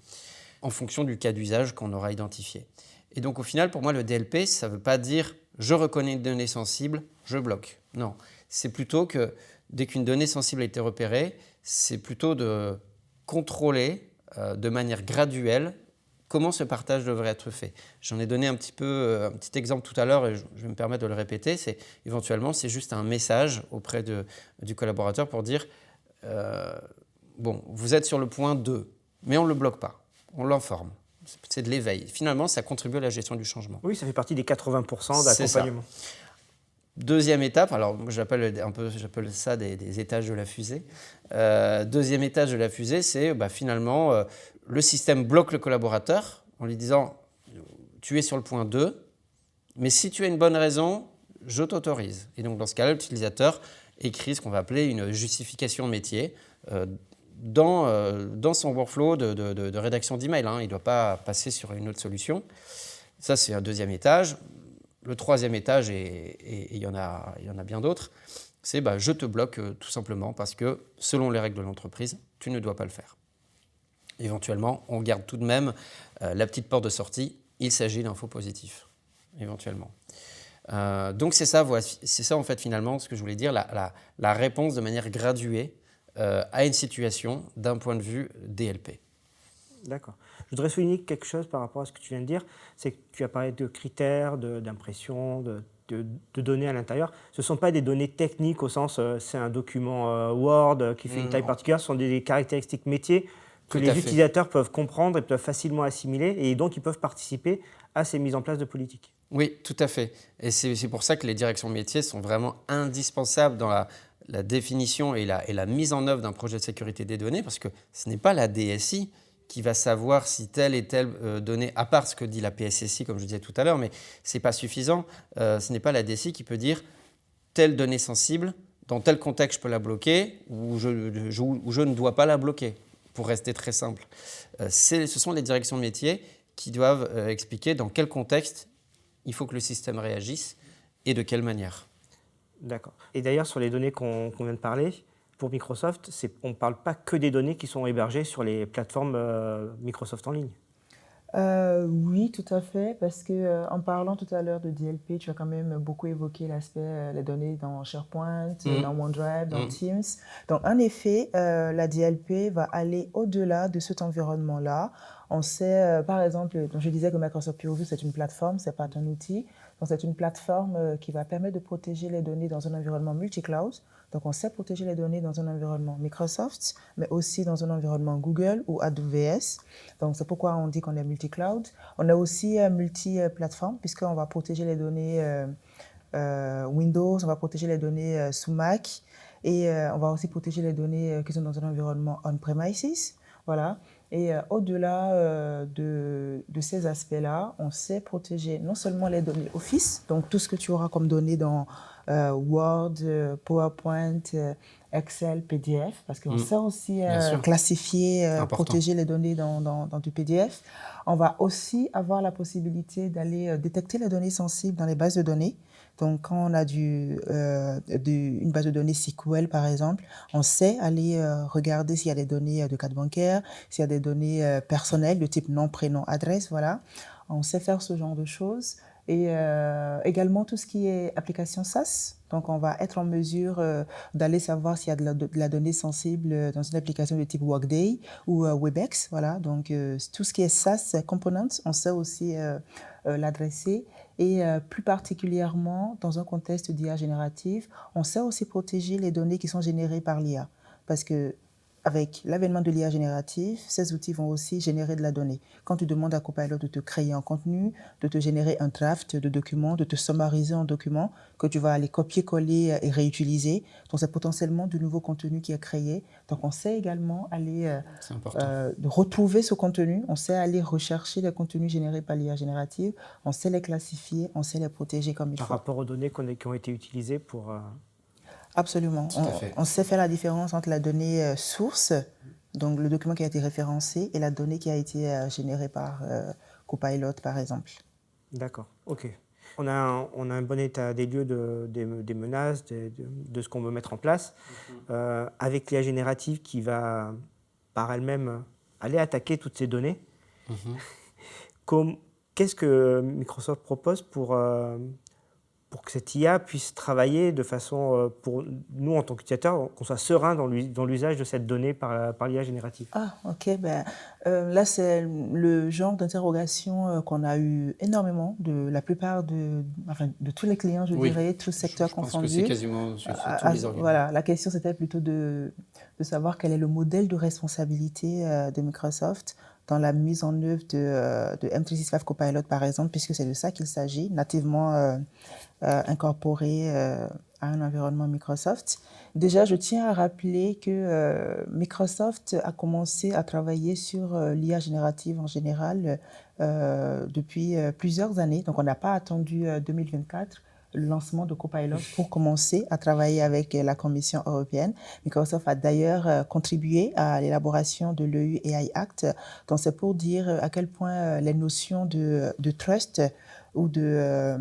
en fonction du cas d'usage qu'on aura identifié. Et donc au final, pour moi, le DLP, ça ne veut pas dire « je reconnais une donnée sensible, je bloque ». Non, c'est plutôt que dès qu'une donnée sensible a été repérée, c'est plutôt de contrôler de manière graduelle comment ce partage devrait être fait. J'en ai donné un petit exemple tout à l'heure et je vais me permettre de le répéter. Éventuellement, c'est juste un message auprès du collaborateur pour dire vous êtes sur le point 2, mais on ne le bloque pas, on l'informe. C'est de l'éveil. Finalement, ça contribue à la gestion du changement. Oui, ça fait partie des 80% d'accompagnement. Deuxième étape, alors j'appelle ça des étages de la fusée. Deuxième étage de la fusée, c'est finalement le système bloque le collaborateur en lui disant tu es sur le point 2, mais si tu as une bonne raison, je t'autorise. Et donc dans ce cas-là, l'utilisateur écrit ce qu'on va appeler une justification métier dans son workflow de rédaction d'email. Il ne doit pas passer sur une autre solution. Ça, c'est un deuxième étage. Le troisième étage, et il y en a bien d'autres, c'est je te bloque tout simplement parce que, selon les règles de l'entreprise, tu ne dois pas le faire. Éventuellement, on garde tout de même la petite porte de sortie. Il s'agit d'un faux positif, éventuellement. Donc c'est ça en fait finalement ce que je voulais dire, la réponse de manière graduée à une situation d'un point de vue DLP. D'accord. Je voudrais souligner quelque chose par rapport à ce que tu viens de dire, c'est que tu as parlé de critères, d'impression, de données à l'intérieur. Ce ne sont pas des données techniques au sens c'est un document Word qui fait une taille particulière, ce sont des caractéristiques métiers que les utilisateurs peuvent comprendre et peuvent facilement assimiler et donc ils peuvent participer à ces mises en place de politiques. Oui, tout à fait. Et c'est pour ça que les directions métiers sont vraiment indispensables dans la définition et la mise en œuvre d'un projet de sécurité des données, parce que ce n'est pas la DSI qui va savoir si telle et telle donnée, à part ce que dit la PSSI, comme je disais tout à l'heure, mais ce n'est pas suffisant. Ce n'est pas la DSI qui peut dire telle donnée sensible, dans tel contexte je peux la bloquer ou je ne dois pas la bloquer. pour rester très simple. Ce sont les directions de métier qui doivent expliquer dans quel contexte il faut que le système réagisse et de quelle manière. D'accord. Et d'ailleurs, sur les données qu'on vient de parler, pour Microsoft, on ne parle pas que des données qui sont hébergées sur les plateformes Microsoft en ligne. Oui, tout à fait, parce que en parlant tout à l'heure de DLP, tu as quand même beaucoup évoqué l'aspect les données dans SharePoint, dans OneDrive, dans Teams. Donc, en effet, la DLP va aller au-delà de cet environnement-là. On sait, par exemple, donc je disais que Microsoft PeerView, c'est une plateforme, c'est pas un outil. Donc, c'est une plateforme qui va permettre de protéger les données dans un environnement multi-cloud. Donc, on sait protéger les données dans un environnement Microsoft, mais aussi dans un environnement Google ou AWS. Donc, c'est pourquoi on dit qu'on est multi-cloud. On est aussi multi-plateforme, puisqu'on va protéger les données Windows, on va protéger les données sous Mac, et on va aussi protéger les données qui sont dans un environnement on-premises. Voilà. Et au-delà de ces aspects-là, on sait protéger non seulement les données Office, donc tout ce que tu auras comme données dans Word, PowerPoint, Excel, PDF, parce qu'on sait aussi classifier, protéger les données dans du PDF. On va aussi avoir la possibilité d'aller détecter les données sensibles dans les bases de données. Donc, quand on a une base de données SQL, par exemple, on sait aller regarder s'il y a des données de carte bancaire, s'il y a des données personnelles de type nom, prénom, adresse, voilà. On sait faire ce genre de choses. Et également tout ce qui est application SaaS. Donc, on va être en mesure d'aller savoir s'il y a de la donnée sensible dans une application de type Workday ou Webex. Voilà. Donc, tout ce qui est SaaS Components, on sait aussi l'adresser. Et plus particulièrement, dans un contexte d'IA générative, on sait aussi protéger les données qui sont générées par l'IA. Parce que avec l'avènement de l'IA générative, ces outils vont aussi générer de la donnée. Quand tu demandes à Copilot de te créer un contenu, de te générer un draft de document, de te summariser un document que tu vas aller copier-coller et réutiliser, donc c'est potentiellement du nouveau contenu qui est créé. Donc on sait également aller retrouver ce contenu, on sait aller rechercher les contenus générés par l'IA générative, on sait les classifier, on sait les protéger comme il faut. Par rapport aux données qui ont été utilisées pour... Absolument. On sait faire la différence entre la donnée source, donc le document qui a été référencé, et la donnée qui a été générée par Copilot, par exemple. D'accord, ok. On a un bon état des lieux des menaces, de ce qu'on veut mettre en place, avec l'IA générative qui va, par elle-même, aller attaquer toutes ces données. Qu'est-ce que Microsoft propose pour que cette IA puisse travailler de façon, pour nous en tant qu'utilisateurs, qu'on soit serein dans l'usage de cette donnée par l'IA générative? Ah, ok. Là, c'est le genre d'interrogation qu'on a eu énormément de la plupart de tous les clients, je dirais, tous secteurs confondus. Je pense que c'est quasiment sur tous les organismes. Voilà, la question, c'était plutôt de savoir quel est le modèle de responsabilité de Microsoft dans la mise en œuvre de M365 Copilot, par exemple, puisque c'est de ça qu'il s'agit, nativement incorporé à un environnement Microsoft. Déjà, je tiens à rappeler que Microsoft a commencé à travailler sur l'IA générative en général depuis plusieurs années. Donc, on n'a pas attendu 2024, le lancement de Copilot, pour commencer à travailler avec la Commission européenne. Microsoft a d'ailleurs contribué à l'élaboration de l'EU AI Act. Donc, c'est pour dire à quel point les notions de trust ou de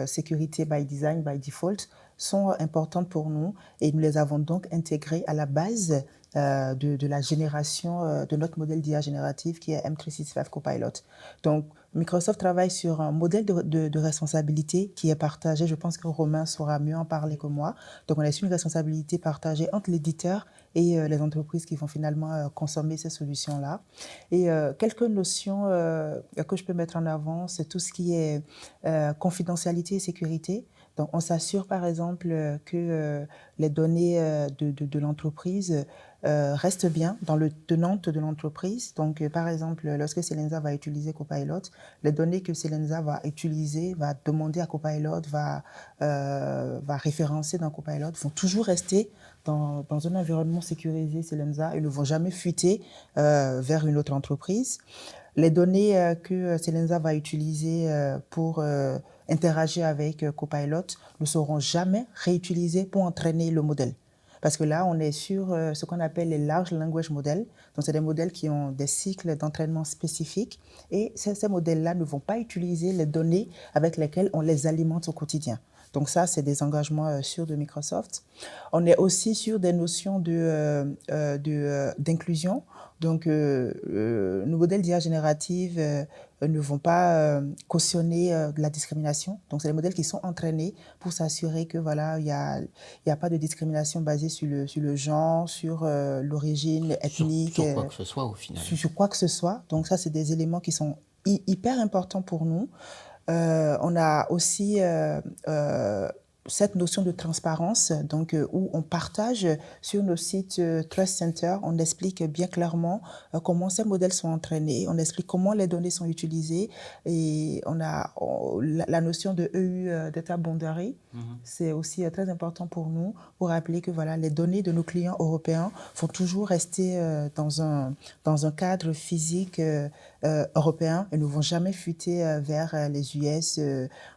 sécurité by design, by default, sont importantes pour nous, et nous les avons donc intégrées à la base de la génération de notre modèle d'IA générative qui est M365 Copilot. Donc, Microsoft travaille sur un modèle de responsabilité qui est partagé. Je pense que Romain saura mieux en parler que moi. Donc, on a une responsabilité partagée entre l'éditeur et les entreprises qui vont finalement consommer ces solutions-là. Et quelques notions que je peux mettre en avant, c'est tout ce qui est confidentialité et sécurité. Donc, on s'assure, par exemple, que les données de l'entreprise restent bien dans le tenante de l'entreprise. Donc, par exemple, lorsque Selensa va utiliser Copilot, les données que Selensa va utiliser, va demander à Copilot, va référencer dans Copilot, vont toujours rester dans un environnement sécurisé Selensa et ne vont jamais fuiter vers une autre entreprise. Les données que Selensa va utiliser pour interagir avec Copilot ne seront jamais réutilisées pour entraîner le modèle. parce que là, on est sur ce qu'on appelle les large language models. Donc, c'est des modèles qui ont des cycles d'entraînement spécifiques et ces modèles-là ne vont pas utiliser les données avec lesquelles on les alimente au quotidien. Donc ça, c'est des engagements sûrs de Microsoft. On est aussi sur des notions d'inclusion. Donc, nos modèles d'IA générative ne vont pas cautionner de la discrimination. Donc, c'est des modèles qui sont entraînés pour s'assurer que voilà, il y a pas de discrimination basée sur le genre, sur l'origine ethnique. Sur quoi que ce soit, au final. Sur quoi que ce soit. Donc, ça, c'est des éléments qui sont hyper importants pour nous. On a aussi cette notion de transparence, donc où on partage sur nos sites Trust Center, on explique bien clairement comment ces modèles sont entraînés, on explique comment les données sont utilisées et on a la notion de EU Data Boundary. C'est aussi très important pour nous pour rappeler que voilà, les données de nos clients européens vont toujours rester dans un cadre physique européen et ne vont jamais fuiter vers les US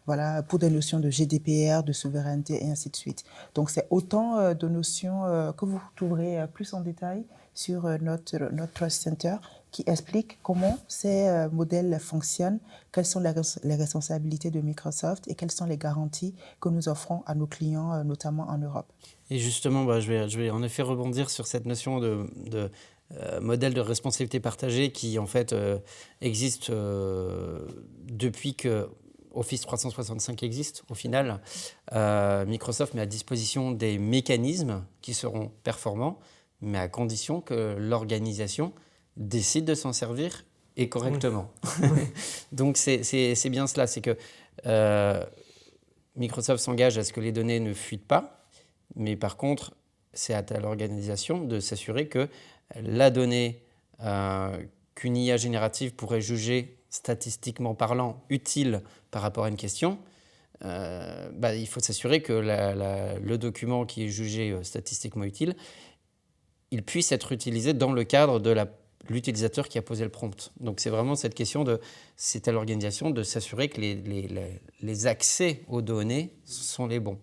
voilà, pour des notions de GDPR, de souveraineté et ainsi de suite. Donc c'est autant de notions que vous trouverez plus en détail sur notre Trust Center qui explique comment ces modèles fonctionnent, quelles sont les responsabilités de Microsoft et quelles sont les garanties que nous offrons à nos clients, notamment en Europe. Et justement, je vais en effet rebondir sur cette notion de modèle de responsabilité partagée qui en fait existe depuis que Office 365 existe. Au final, Microsoft met à disposition des mécanismes qui seront performants, mais à condition que l'organisation décide de s'en servir et correctement. Oui. Donc c'est bien cela, c'est que Microsoft s'engage à ce que les données ne fuitent pas, mais par contre, c'est à l'organisation de s'assurer que la donnée qu'une IA générative pourrait juger statistiquement parlant utile par rapport à une question, il faut s'assurer que le document qui est jugé statistiquement utile, il puisse être utilisé dans le cadre de l'utilisateur qui a posé le prompt. Donc c'est vraiment cette question c'est à l'organisation de s'assurer que les accès aux données sont les bons.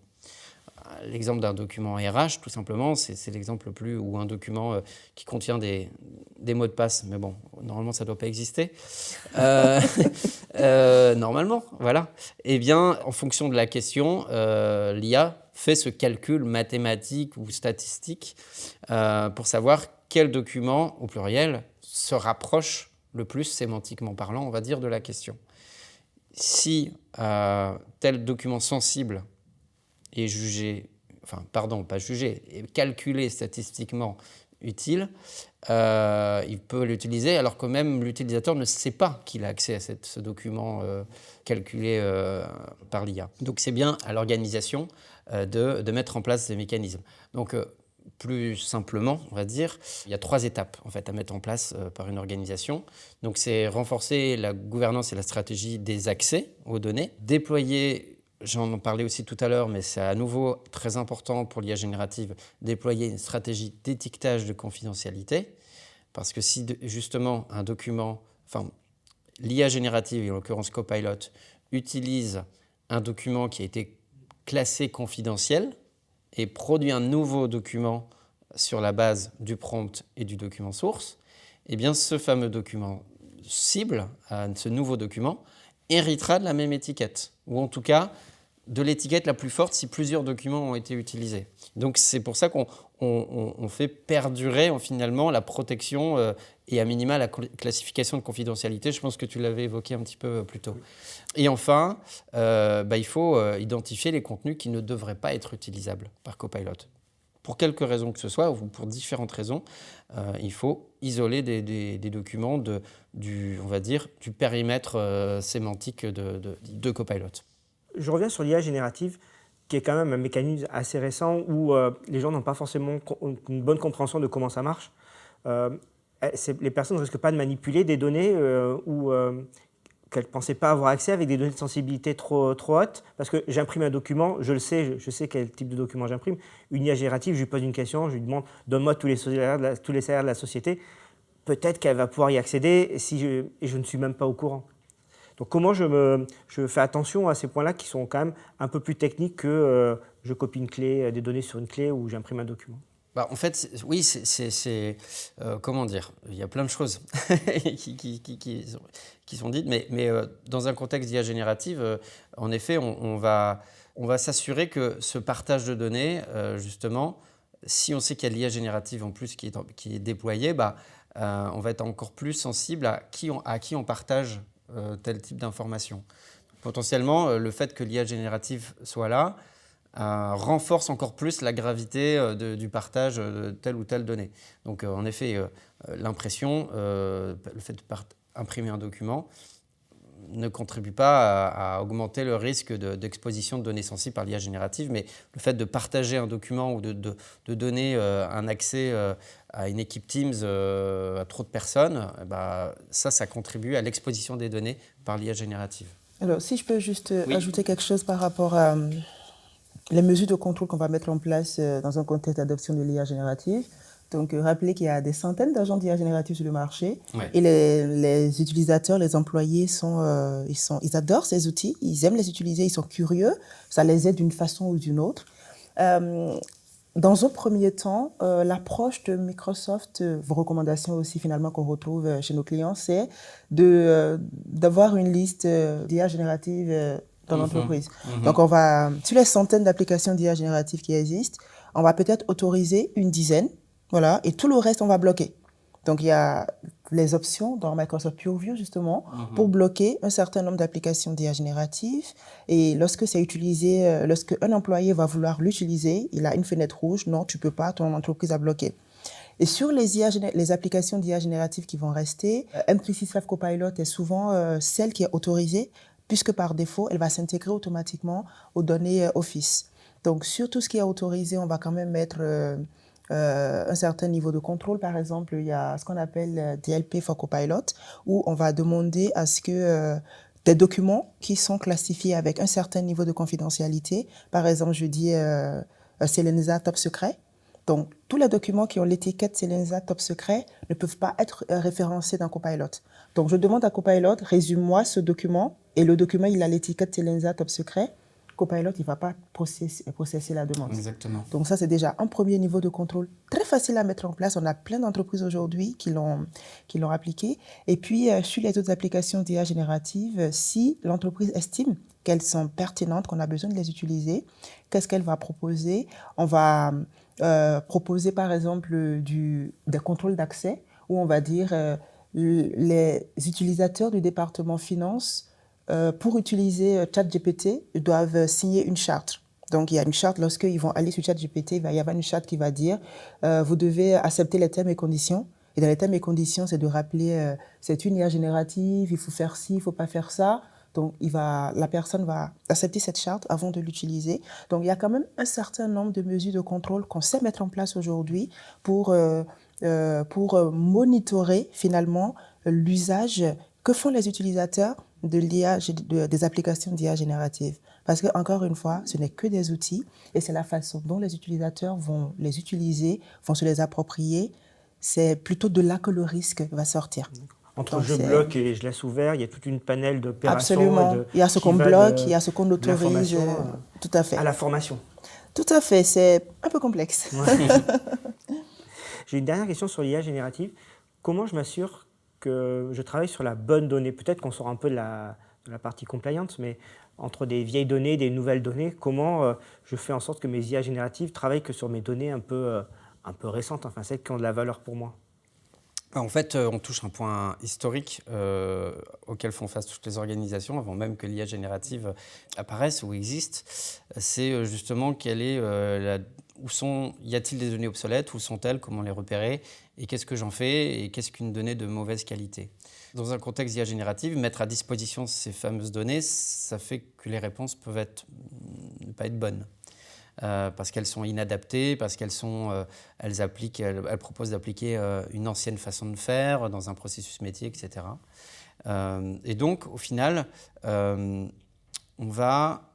L'exemple d'un document RH, tout simplement, c'est l'exemple le plus, ou un document qui contient des mots de passe, mais bon, normalement, ça ne doit pas exister. Normalement, voilà. Eh bien, en fonction de la question, l'IA fait ce calcul mathématique ou statistique pour savoir quel document, au pluriel, se rapproche le plus, sémantiquement parlant, on va dire, de la question. Si tel document sensible est calculé statistiquement utile, il peut l'utiliser alors que même l'utilisateur ne sait pas qu'il a accès à ce document calculé par l'IA. Donc c'est bien à l'organisation de mettre en place ces mécanismes. Donc plus simplement, on va dire, il y a 3 étapes en fait, à mettre en place par une organisation. Donc c'est renforcer la gouvernance et la stratégie des accès aux données, déployer, j'en parlais aussi tout à l'heure, mais c'est à nouveau très important pour l'IA générative, déployer une stratégie d'étiquetage de confidentialité. Parce que si justement un document, l'IA générative, et en l'occurrence Copilot, utilise un document qui a été classé confidentiel et produit un nouveau document sur la base du prompt et du document source, eh bien ce fameux document cible, ce nouveau document, héritera de la même étiquette, ou en tout cas de l'étiquette la plus forte si plusieurs documents ont été utilisés. Donc c'est pour ça qu'on fait perdurer finalement la protection et à minima la classification de confidentialité. Je pense que tu l'avais évoqué un petit peu plus tôt. Et enfin, il faut identifier les contenus qui ne devraient pas être utilisables par Copilot. Pour quelque raison que ce soit, ou pour différentes raisons, il faut isoler des documents du périmètre sémantique de Copilot. Je reviens sur l'IA générative, qui est quand même un mécanisme assez récent où les gens n'ont pas forcément une bonne compréhension de comment ça marche. Les personnes ne risquent pas de manipuler des données qu'elles ne pensaient pas avoir accès avec des données de sensibilité trop hautes. Parce que j'imprime un document, je le sais, je sais quel type de document j'imprime. Une IA générative, je lui pose une question, je lui demande « donne-moi tous les salaires de la société ». Peut-être qu'elle va pouvoir y accéder et je ne suis même pas au courant. Donc comment je fais attention à ces points-là qui sont quand même un peu plus techniques que je copie une clé, des données sur une clé ou j'imprime un document. En fait, oui, comment dire? Il y a plein de choses qui sont dites, mais dans un contexte d'IA générative, en effet, on va s'assurer que ce partage de données, justement, si on sait qu'il y a de l'IA générative en plus qui est déployée, on va être encore plus sensible à qui on partage tel type d'information. Potentiellement, le fait que l'IA générative soit là, renforce encore plus la gravité du partage de telle ou telle donnée. Donc en effet, l'impression, le fait d'imprimer un document ne contribue pas à augmenter le risque d'exposition de données sensibles par l'IA générative, mais le fait de partager un document ou de donner un accès à une équipe Teams à trop de personnes, ça contribue à l'exposition des données par l'IA générative. Alors, si je peux juste ajouter quelque chose par rapport à les mesures de contrôle qu'on va mettre en place dans un contexte d'adoption de l'IA générative. Donc, rappelez qu'il y a des centaines d'agents d'IA générative sur le marché. Ouais. Et les utilisateurs, les employés, ils adorent ces outils, ils aiment les utiliser, ils sont curieux, ça les aide d'une façon ou d'une autre. Dans un premier temps, l'approche de Microsoft, vos recommandations aussi finalement qu'on retrouve chez nos clients, c'est d'avoir une liste d'IA générative dans l'entreprise. Donc, on va, sur les centaines d'applications d'IA générative qui existent, on va peut-être autoriser une dizaine, voilà, et tout le reste, on va bloquer. Donc, il y a les options dans Microsoft PureView, justement, pour bloquer un certain nombre d'applications d'IA générative. Et lorsque c'est utilisé, lorsque un employé va vouloir l'utiliser, il a une fenêtre rouge, non, tu peux pas, ton entreprise a bloqué. Et sur les applications d'IA générative qui vont rester, M365 Copilot est souvent celle qui est autorisée, puisque par défaut, elle va s'intégrer automatiquement aux données Office. Donc, sur tout ce qui est autorisé, on va quand même mettre un certain niveau de contrôle. Par exemple, il y a ce qu'on appelle DLP for Copilot, où on va demander à ce que des documents qui sont classifiés avec un certain niveau de confidentialité, par exemple, je dis Selenza top secret. Donc, tous les documents qui ont l'étiquette Selenza top secret ne peuvent pas être référencés dans Copilot. Donc, je demande à Copilot, résume-moi ce document, et le document, il a l'étiquette Selenza top secret. Copilot, il ne va pas processer la demande. Exactement. Donc, ça, c'est déjà un premier niveau de contrôle très facile à mettre en place. On a plein d'entreprises aujourd'hui qui l'ont appliqué. Et puis, sur les autres applications d'IA générative, si l'entreprise estime qu'elles sont pertinentes, qu'on a besoin de les utiliser, qu'est-ce qu'elle va proposer? On va proposer, par exemple, des contrôles d'accès, où on va dire les utilisateurs du département finance, pour utiliser ChatGPT, ils doivent signer une charte. Donc, il y a une charte, lorsqu'ils vont aller sur ChatGPT, il va y avoir une charte qui va dire vous devez accepter les termes et conditions. Et dans les termes et conditions, c'est de rappeler c'est une IA générative, il faut faire ci, il ne faut pas faire ça. Donc, la personne va accepter cette charte avant de l'utiliser. Donc, il y a quand même un certain nombre de mesures de contrôle qu'on sait mettre en place aujourd'hui pour monitorer finalement l'usage que font les utilisateurs de l'IA, des applications d'IA générative. Parce que, encore une fois, ce n'est que des outils et c'est la façon dont les utilisateurs vont les utiliser, vont se les approprier. C'est plutôt de là que le risque va sortir. Entre Donc, je bloque et je laisse ouvert, il y a toute une panel d'opérations. Absolument. Il y a ce qu'on bloque, il y a ce qu'on autorise. Tout à fait. À la formation. Tout à fait. C'est un peu complexe. Ouais. J'ai une dernière question sur l'IA générative. Comment je m'assure que je travaille sur la bonne donnée? Peut-être qu'on sort un peu de la partie compliance, mais entre des vieilles données et des nouvelles données, comment je fais en sorte que mes IA génératives travaillent que sur mes données un peu récentes, enfin celles qui ont de la valeur pour moi? En fait, on touche un point historique auquel font face toutes les organisations avant même que l'IA générative apparaisse ou existe. C'est justement y a-t-il des données obsolètes, où sont-elles, comment les repérer et qu'est-ce que j'en fais et qu'est-ce qu'une donnée de mauvaise qualité. Dans un contexte d'IA générative, mettre à disposition ces fameuses données, ça fait que les réponses peuvent ne pas être bonnes. Parce qu'elles sont inadaptées, parce qu'elles proposent d'appliquer une ancienne façon de faire dans un processus métier, etc. Et donc, au final, on va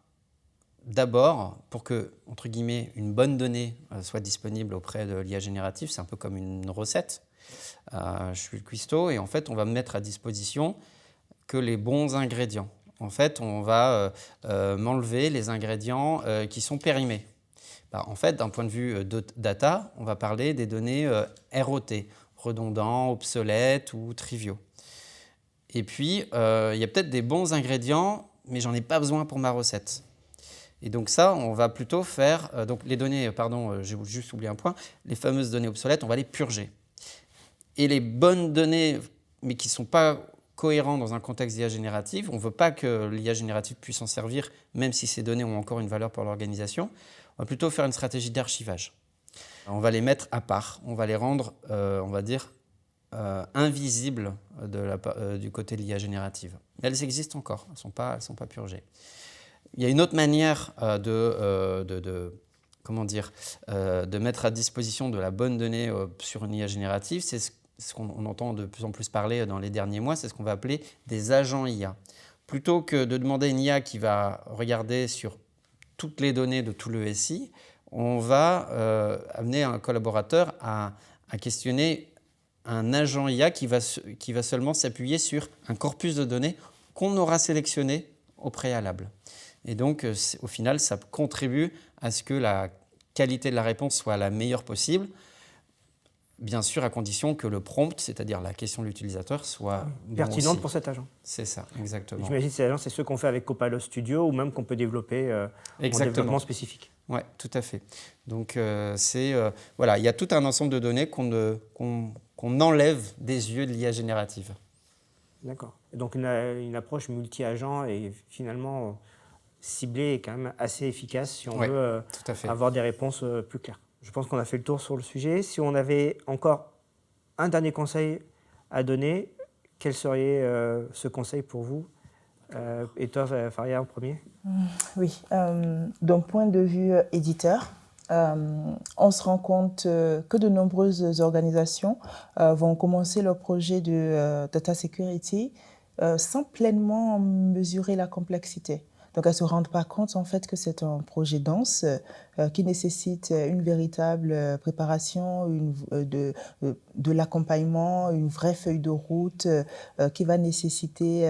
d'abord, pour que, entre guillemets, une bonne donnée soit disponible auprès de l'IA générative, c'est un peu comme une recette. Je suis le cuistot et en fait, on va mettre à disposition que les bons ingrédients. En fait, on va m'enlever les ingrédients qui sont périmés. En fait, d'un point de vue data, on va parler des données ROT, redondants, obsolètes ou triviaux. Et puis, il y a peut-être des bons ingrédients, mais j'en ai pas besoin pour ma recette. Et donc ça, on va plutôt faire, donc les données, j'ai juste oublié un point, les fameuses données obsolètes, on va les purger. Et les bonnes données, mais qui ne sont pas cohérentes dans un contexte d'IA générative, on ne veut pas que l'IA générative puisse s'en servir, même si ces données ont encore une valeur pour l'organisation, on va plutôt faire une stratégie d'archivage. On va les mettre à part, on va les rendre, on va dire, invisibles du côté de l'IA générative. Mais elles existent encore, elles ne sont pas purgées. Il y a une autre manière de mettre à disposition de la bonne donnée sur une IA générative, c'est ce qu'on entend de plus en plus parler dans les derniers mois, c'est ce qu'on va appeler des agents IA. Plutôt que de demander une IA qui va regarder sur toutes les données de tout le SI, on va amener un collaborateur à questionner un agent IA qui va seulement s'appuyer sur un corpus de données qu'on aura sélectionné au préalable. Et donc, au final, ça contribue à ce que la qualité de la réponse soit la meilleure possible, bien sûr à condition que le prompt, c'est-à-dire la question de l'utilisateur, soit pertinente pour cet agent. C'est ça, exactement. J'imagine que ces agents, c'est ceux qu'on fait avec Copilot Studio ou même qu'on peut développer en développement spécifique. Oui, tout à fait. Donc, voilà, il y a tout un ensemble de données qu'on enlève des yeux de l'IA générative. D'accord. Donc, une approche multi-agent et finalement ciblée est quand même assez efficace si on veut avoir des réponses plus claires. Je pense qu'on a fait le tour sur le sujet. Si on avait encore un dernier conseil à donner, quel serait ce conseil pour vous? Et toi, Faria, en premier? Oui, d'un point de vue éditeur, on se rend compte que de nombreuses organisations vont commencer leur projet de data security sans pleinement mesurer la complexité. Donc, elles ne se rendent pas compte en fait que c'est un projet dense qui nécessite une véritable préparation, de l'accompagnement, une vraie feuille de route qui va nécessiter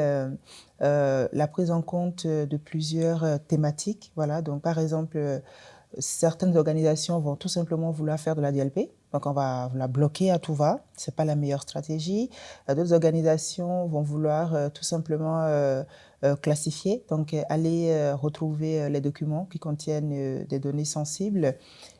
la prise en compte de plusieurs thématiques. Voilà. Donc, par exemple, certaines organisations vont tout simplement vouloir faire de la DLP. Donc, on va la bloquer à tout va. Ce n'est pas la meilleure stratégie. D'autres organisations vont vouloir tout simplement classifier, donc aller retrouver les documents qui contiennent des données sensibles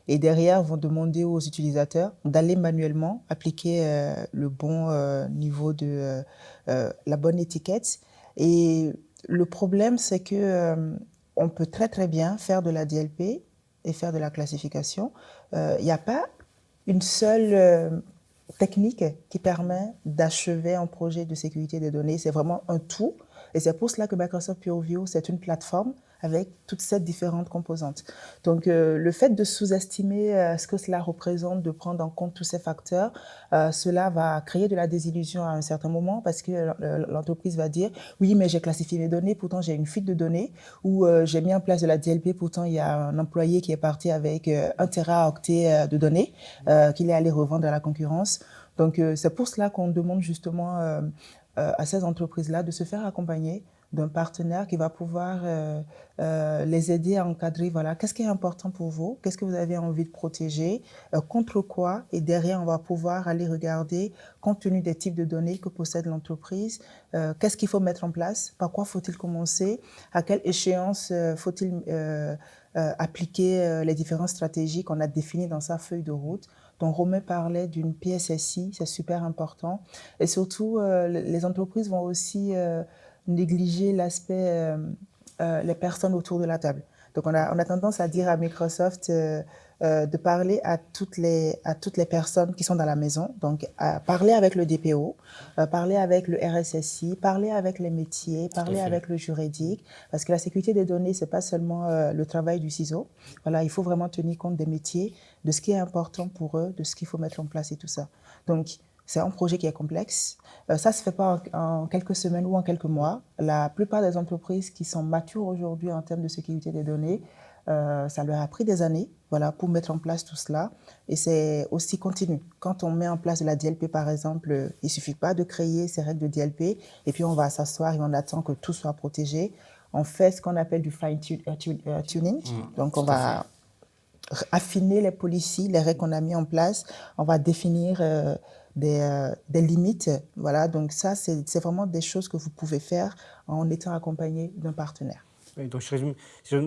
et derrière vont demander aux utilisateurs d'aller manuellement appliquer le bon niveau de la bonne étiquette. Et le problème, c'est que on peut très très bien faire de la DLP et faire de la classification. Il n'y a pas une seule technique qui permet d'achever un projet de sécurité des données. C'est vraiment un tout. Et c'est pour cela que Microsoft Purview, c'est une plateforme avec toutes ces différentes composantes. Donc, le fait de sous-estimer ce que cela représente, de prendre en compte tous ces facteurs, cela va créer de la désillusion à un certain moment parce que l'entreprise va dire « Oui, mais j'ai classifié mes données, pourtant j'ai une fuite de données » ou « J'ai mis en place de la DLP, pourtant il y a un employé qui est parti avec 1 téraoctet de données qu'il est allé revendre à la concurrence. » Donc, c'est pour cela qu'on demande justement à ces entreprises-là de se faire accompagner d'un partenaire qui va pouvoir les aider à encadrer, voilà, qu'est-ce qui est important pour vous, qu'est-ce que vous avez envie de protéger, contre quoi, et derrière, on va pouvoir aller regarder, compte tenu des types de données que possède l'entreprise, qu'est-ce qu'il faut mettre en place, par quoi faut-il commencer, à quelle échéance faut-il appliquer les différentes stratégies qu'on a définies dans sa feuille de route. Donc, Romain parlait d'une PSSI, c'est super important. Et surtout, les entreprises vont aussi négliger l'aspect les personnes autour de la table. Donc, on a tendance à dire à Microsoft de parler à toutes les personnes qui sont dans la maison. Donc, parler avec le DPO, parler avec le RSSI, parler avec les métiers, parler avec le juridique. Parce que la sécurité des données, ce n'est pas seulement le travail du ciseau. Voilà, il faut vraiment tenir compte des métiers, de ce qui est important pour eux, de ce qu'il faut mettre en place et tout ça. Donc, c'est un projet qui est complexe. Ça ne se fait pas en quelques semaines ou en quelques mois. La plupart des entreprises qui sont matures aujourd'hui en termes de sécurité des données, ça leur a pris des années, voilà, pour mettre en place tout cela. Et c'est aussi continu. Quand on met en place de la DLP, par exemple, il ne suffit pas de créer ces règles de DLP et puis on va s'asseoir et on attend que tout soit protégé. On fait ce qu'on appelle du fine-tuning. Donc, on va affiner les policies, les règles qu'on a mis en place. On va définir des limites. Voilà, donc ça, c'est vraiment des choses que vous pouvez faire en étant accompagné d'un partenaire. Oui, donc je résume,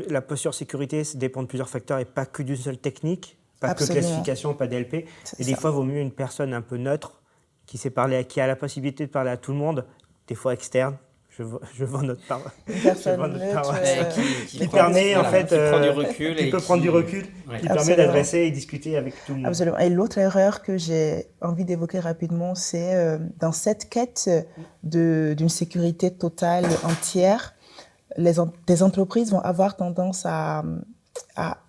la posture sécurité ça dépend de plusieurs facteurs et pas que d'une seule technique, pas Absolument. que classification, pas DLP. C'est Et des ça. fois, il vaut mieux une personne un peu neutre qui sait parler, qui a la possibilité de parler à tout le monde, des fois externe. Je vends notre part. Une personne Je vends notre neutre, part, Mais qui permet en fait, qui prend du recul qui et peut prendre du recul, Ouais. qui permet Absolument. d'adresser et discuter avec tout le monde. Absolument. Et l'autre erreur que j'ai envie d'évoquer rapidement, c'est dans cette quête d'une sécurité totale entière, des entreprises vont avoir tendance à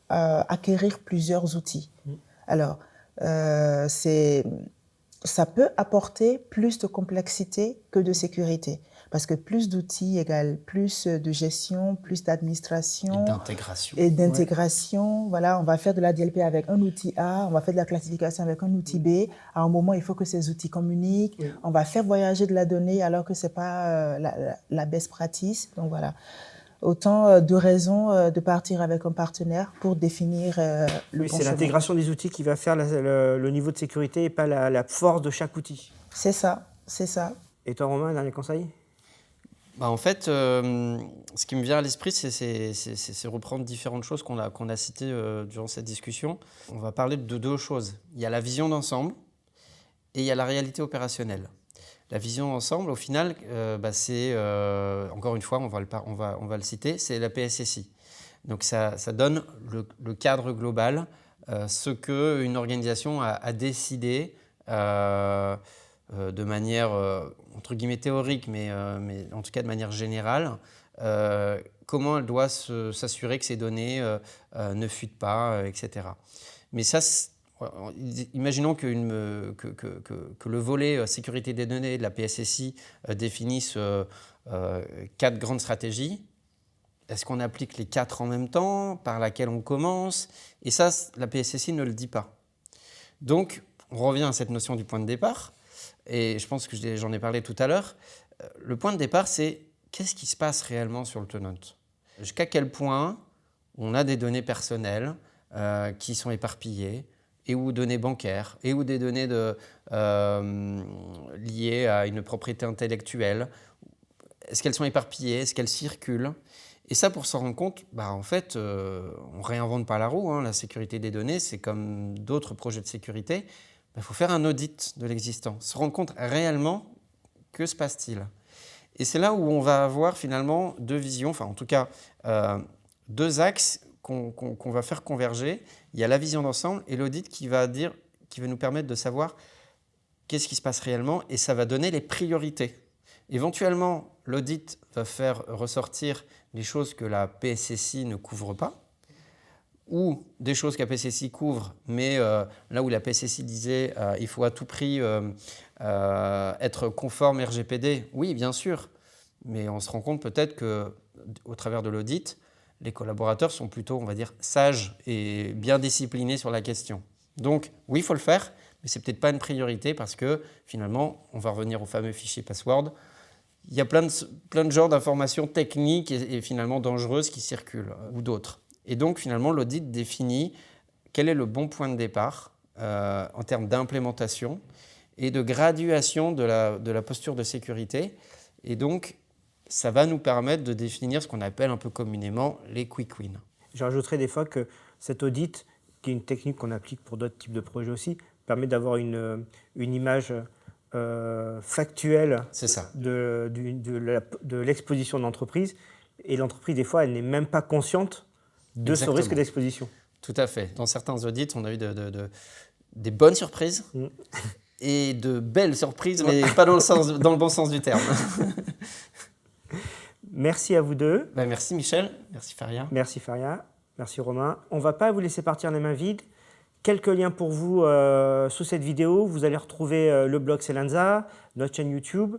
acquérir plusieurs outils. Alors, ça peut apporter plus de complexité que de sécurité. Parce que plus d'outils égale plus de gestion, plus d'administration. D'intégration. Et d'intégration. Voilà, on va faire de la DLP avec un outil A, on va faire de la classification avec un outil B. À un moment, il faut que ces outils communiquent. Oui. On va faire voyager de la donnée alors que ce n'est pas la best practice. Donc voilà, autant de raisons de partir avec un partenaire pour définir le Oui, bon c'est chemin. l'intégration des outils qui va faire le niveau de sécurité et pas la force de chaque outil. C'est ça, c'est ça. Et toi, Romain, un dernier conseil ? Bah, en fait, ce qui me vient à l'esprit, c'est reprendre différentes choses qu'on a citées durant cette discussion. On va parler de deux choses. Il y a la vision d'ensemble et il y a la réalité opérationnelle. La vision d'ensemble, au final, c'est, encore une fois, on va le citer, c'est la PSSI. Donc ça donne le cadre global, ce qu'une organisation a décidé de manière, entre guillemets, théorique, mais en tout cas de manière générale, comment elle doit s'assurer que ces données ne fuitent pas, etc. Mais ça, imaginons que le volet sécurité des données de la PSSI définisse 4 grandes stratégies. Est-ce qu'on applique les 4 en même temps, par laquelle on commence? Et ça, la PSSI ne le dit pas. Donc, on revient à cette notion du point de départ. Et je pense que j'en ai parlé tout à l'heure. Le point de départ, c'est qu'est-ce qui se passe réellement sur le tenant? Jusqu'à quel point on a des données personnelles qui sont éparpillées, et ou données bancaires, et ou des données liées à une propriété intellectuelle. Est-ce qu'elles sont éparpillées? Est-ce qu'elles circulent? Et ça, pour s'en rendre compte, en fait, on ne réinvente pas la roue. Hein. La sécurité des données, c'est comme d'autres projets de sécurité. Il faut faire un audit de l'existant, se rendre compte réellement que se passe-t-il. Et c'est là où on va avoir finalement deux visions, enfin en tout cas deux axes qu'on va faire converger. Il y a la vision d'ensemble et l'audit qui va nous permettre de savoir qu'est-ce qui se passe réellement et ça va donner les priorités. Éventuellement, l'audit va faire ressortir les choses que la PSSI ne couvre pas, ou des choses que la PSSI couvre, mais là où la PSSI disait il faut à tout prix être conforme RGPD, oui, bien sûr, mais on se rend compte peut-être qu'au travers de l'audit, les collaborateurs sont plutôt, on va dire, sages et bien disciplinés sur la question. Donc, oui, il faut le faire, mais ce n'est peut-être pas une priorité parce que finalement, on va revenir au fameux fichier password. Il y a plein de genres d'informations techniques et finalement dangereuses qui circulent, ou d'autres. Et donc, finalement, l'audit définit quel est le bon point de départ en termes d'implémentation et de graduation de la posture de sécurité. Et donc, ça va nous permettre de définir ce qu'on appelle un peu communément les quick wins. Je rajouterais des fois que cet audit, qui est une technique qu'on applique pour d'autres types de projets aussi, permet d'avoir une image factuelle de l'exposition de l'entreprise. Et l'entreprise, des fois, elle n'est même pas consciente de ce risque d'exposition. Tout à fait. Dans certains audits, on a eu des bonnes surprises et de belles surprises, mais pas dans le bon sens du terme. Merci à vous deux. Merci Michel, merci Faria. Merci Faria, merci Romain. On ne va pas vous laisser partir les mains vides. Quelques liens pour vous sous cette vidéo. Vous allez retrouver le blog Selensa, notre chaîne YouTube.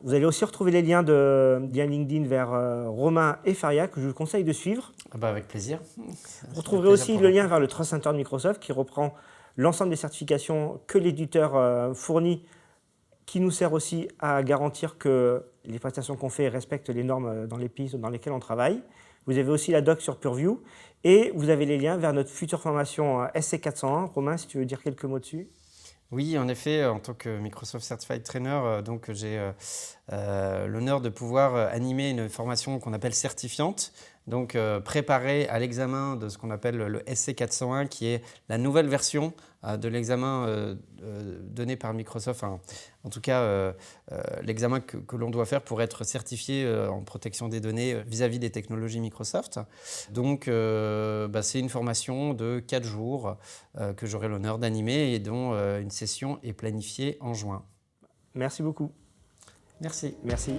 Vous allez aussi retrouver les liens LinkedIn vers Romain et Faria que je vous conseille de suivre. Avec plaisir. Vous retrouverez aussi le lien vers le Trust Center de Microsoft qui reprend l'ensemble des certifications que l'éditeur fournit qui nous sert aussi à garantir que les prestations qu'on fait respectent les normes dans les pays dans lesquels on travaille. Vous avez aussi la doc sur Purview et vous avez les liens vers notre future formation SC401. Romain, si tu veux dire quelques mots dessus. Oui, en effet, en tant que Microsoft Certified Trainer, donc j'ai l'honneur de pouvoir animer une formation qu'on appelle certifiante, donc préparée à l'examen de ce qu'on appelle le SC401, qui est la nouvelle version de l'examen donné par Microsoft, enfin, en tout cas l'examen que l'on doit faire pour être certifié en protection des données vis-à-vis des technologies Microsoft. Donc c'est une formation de 4 jours que j'aurai l'honneur d'animer et dont une session est planifiée en juin. Merci beaucoup. Merci. Merci.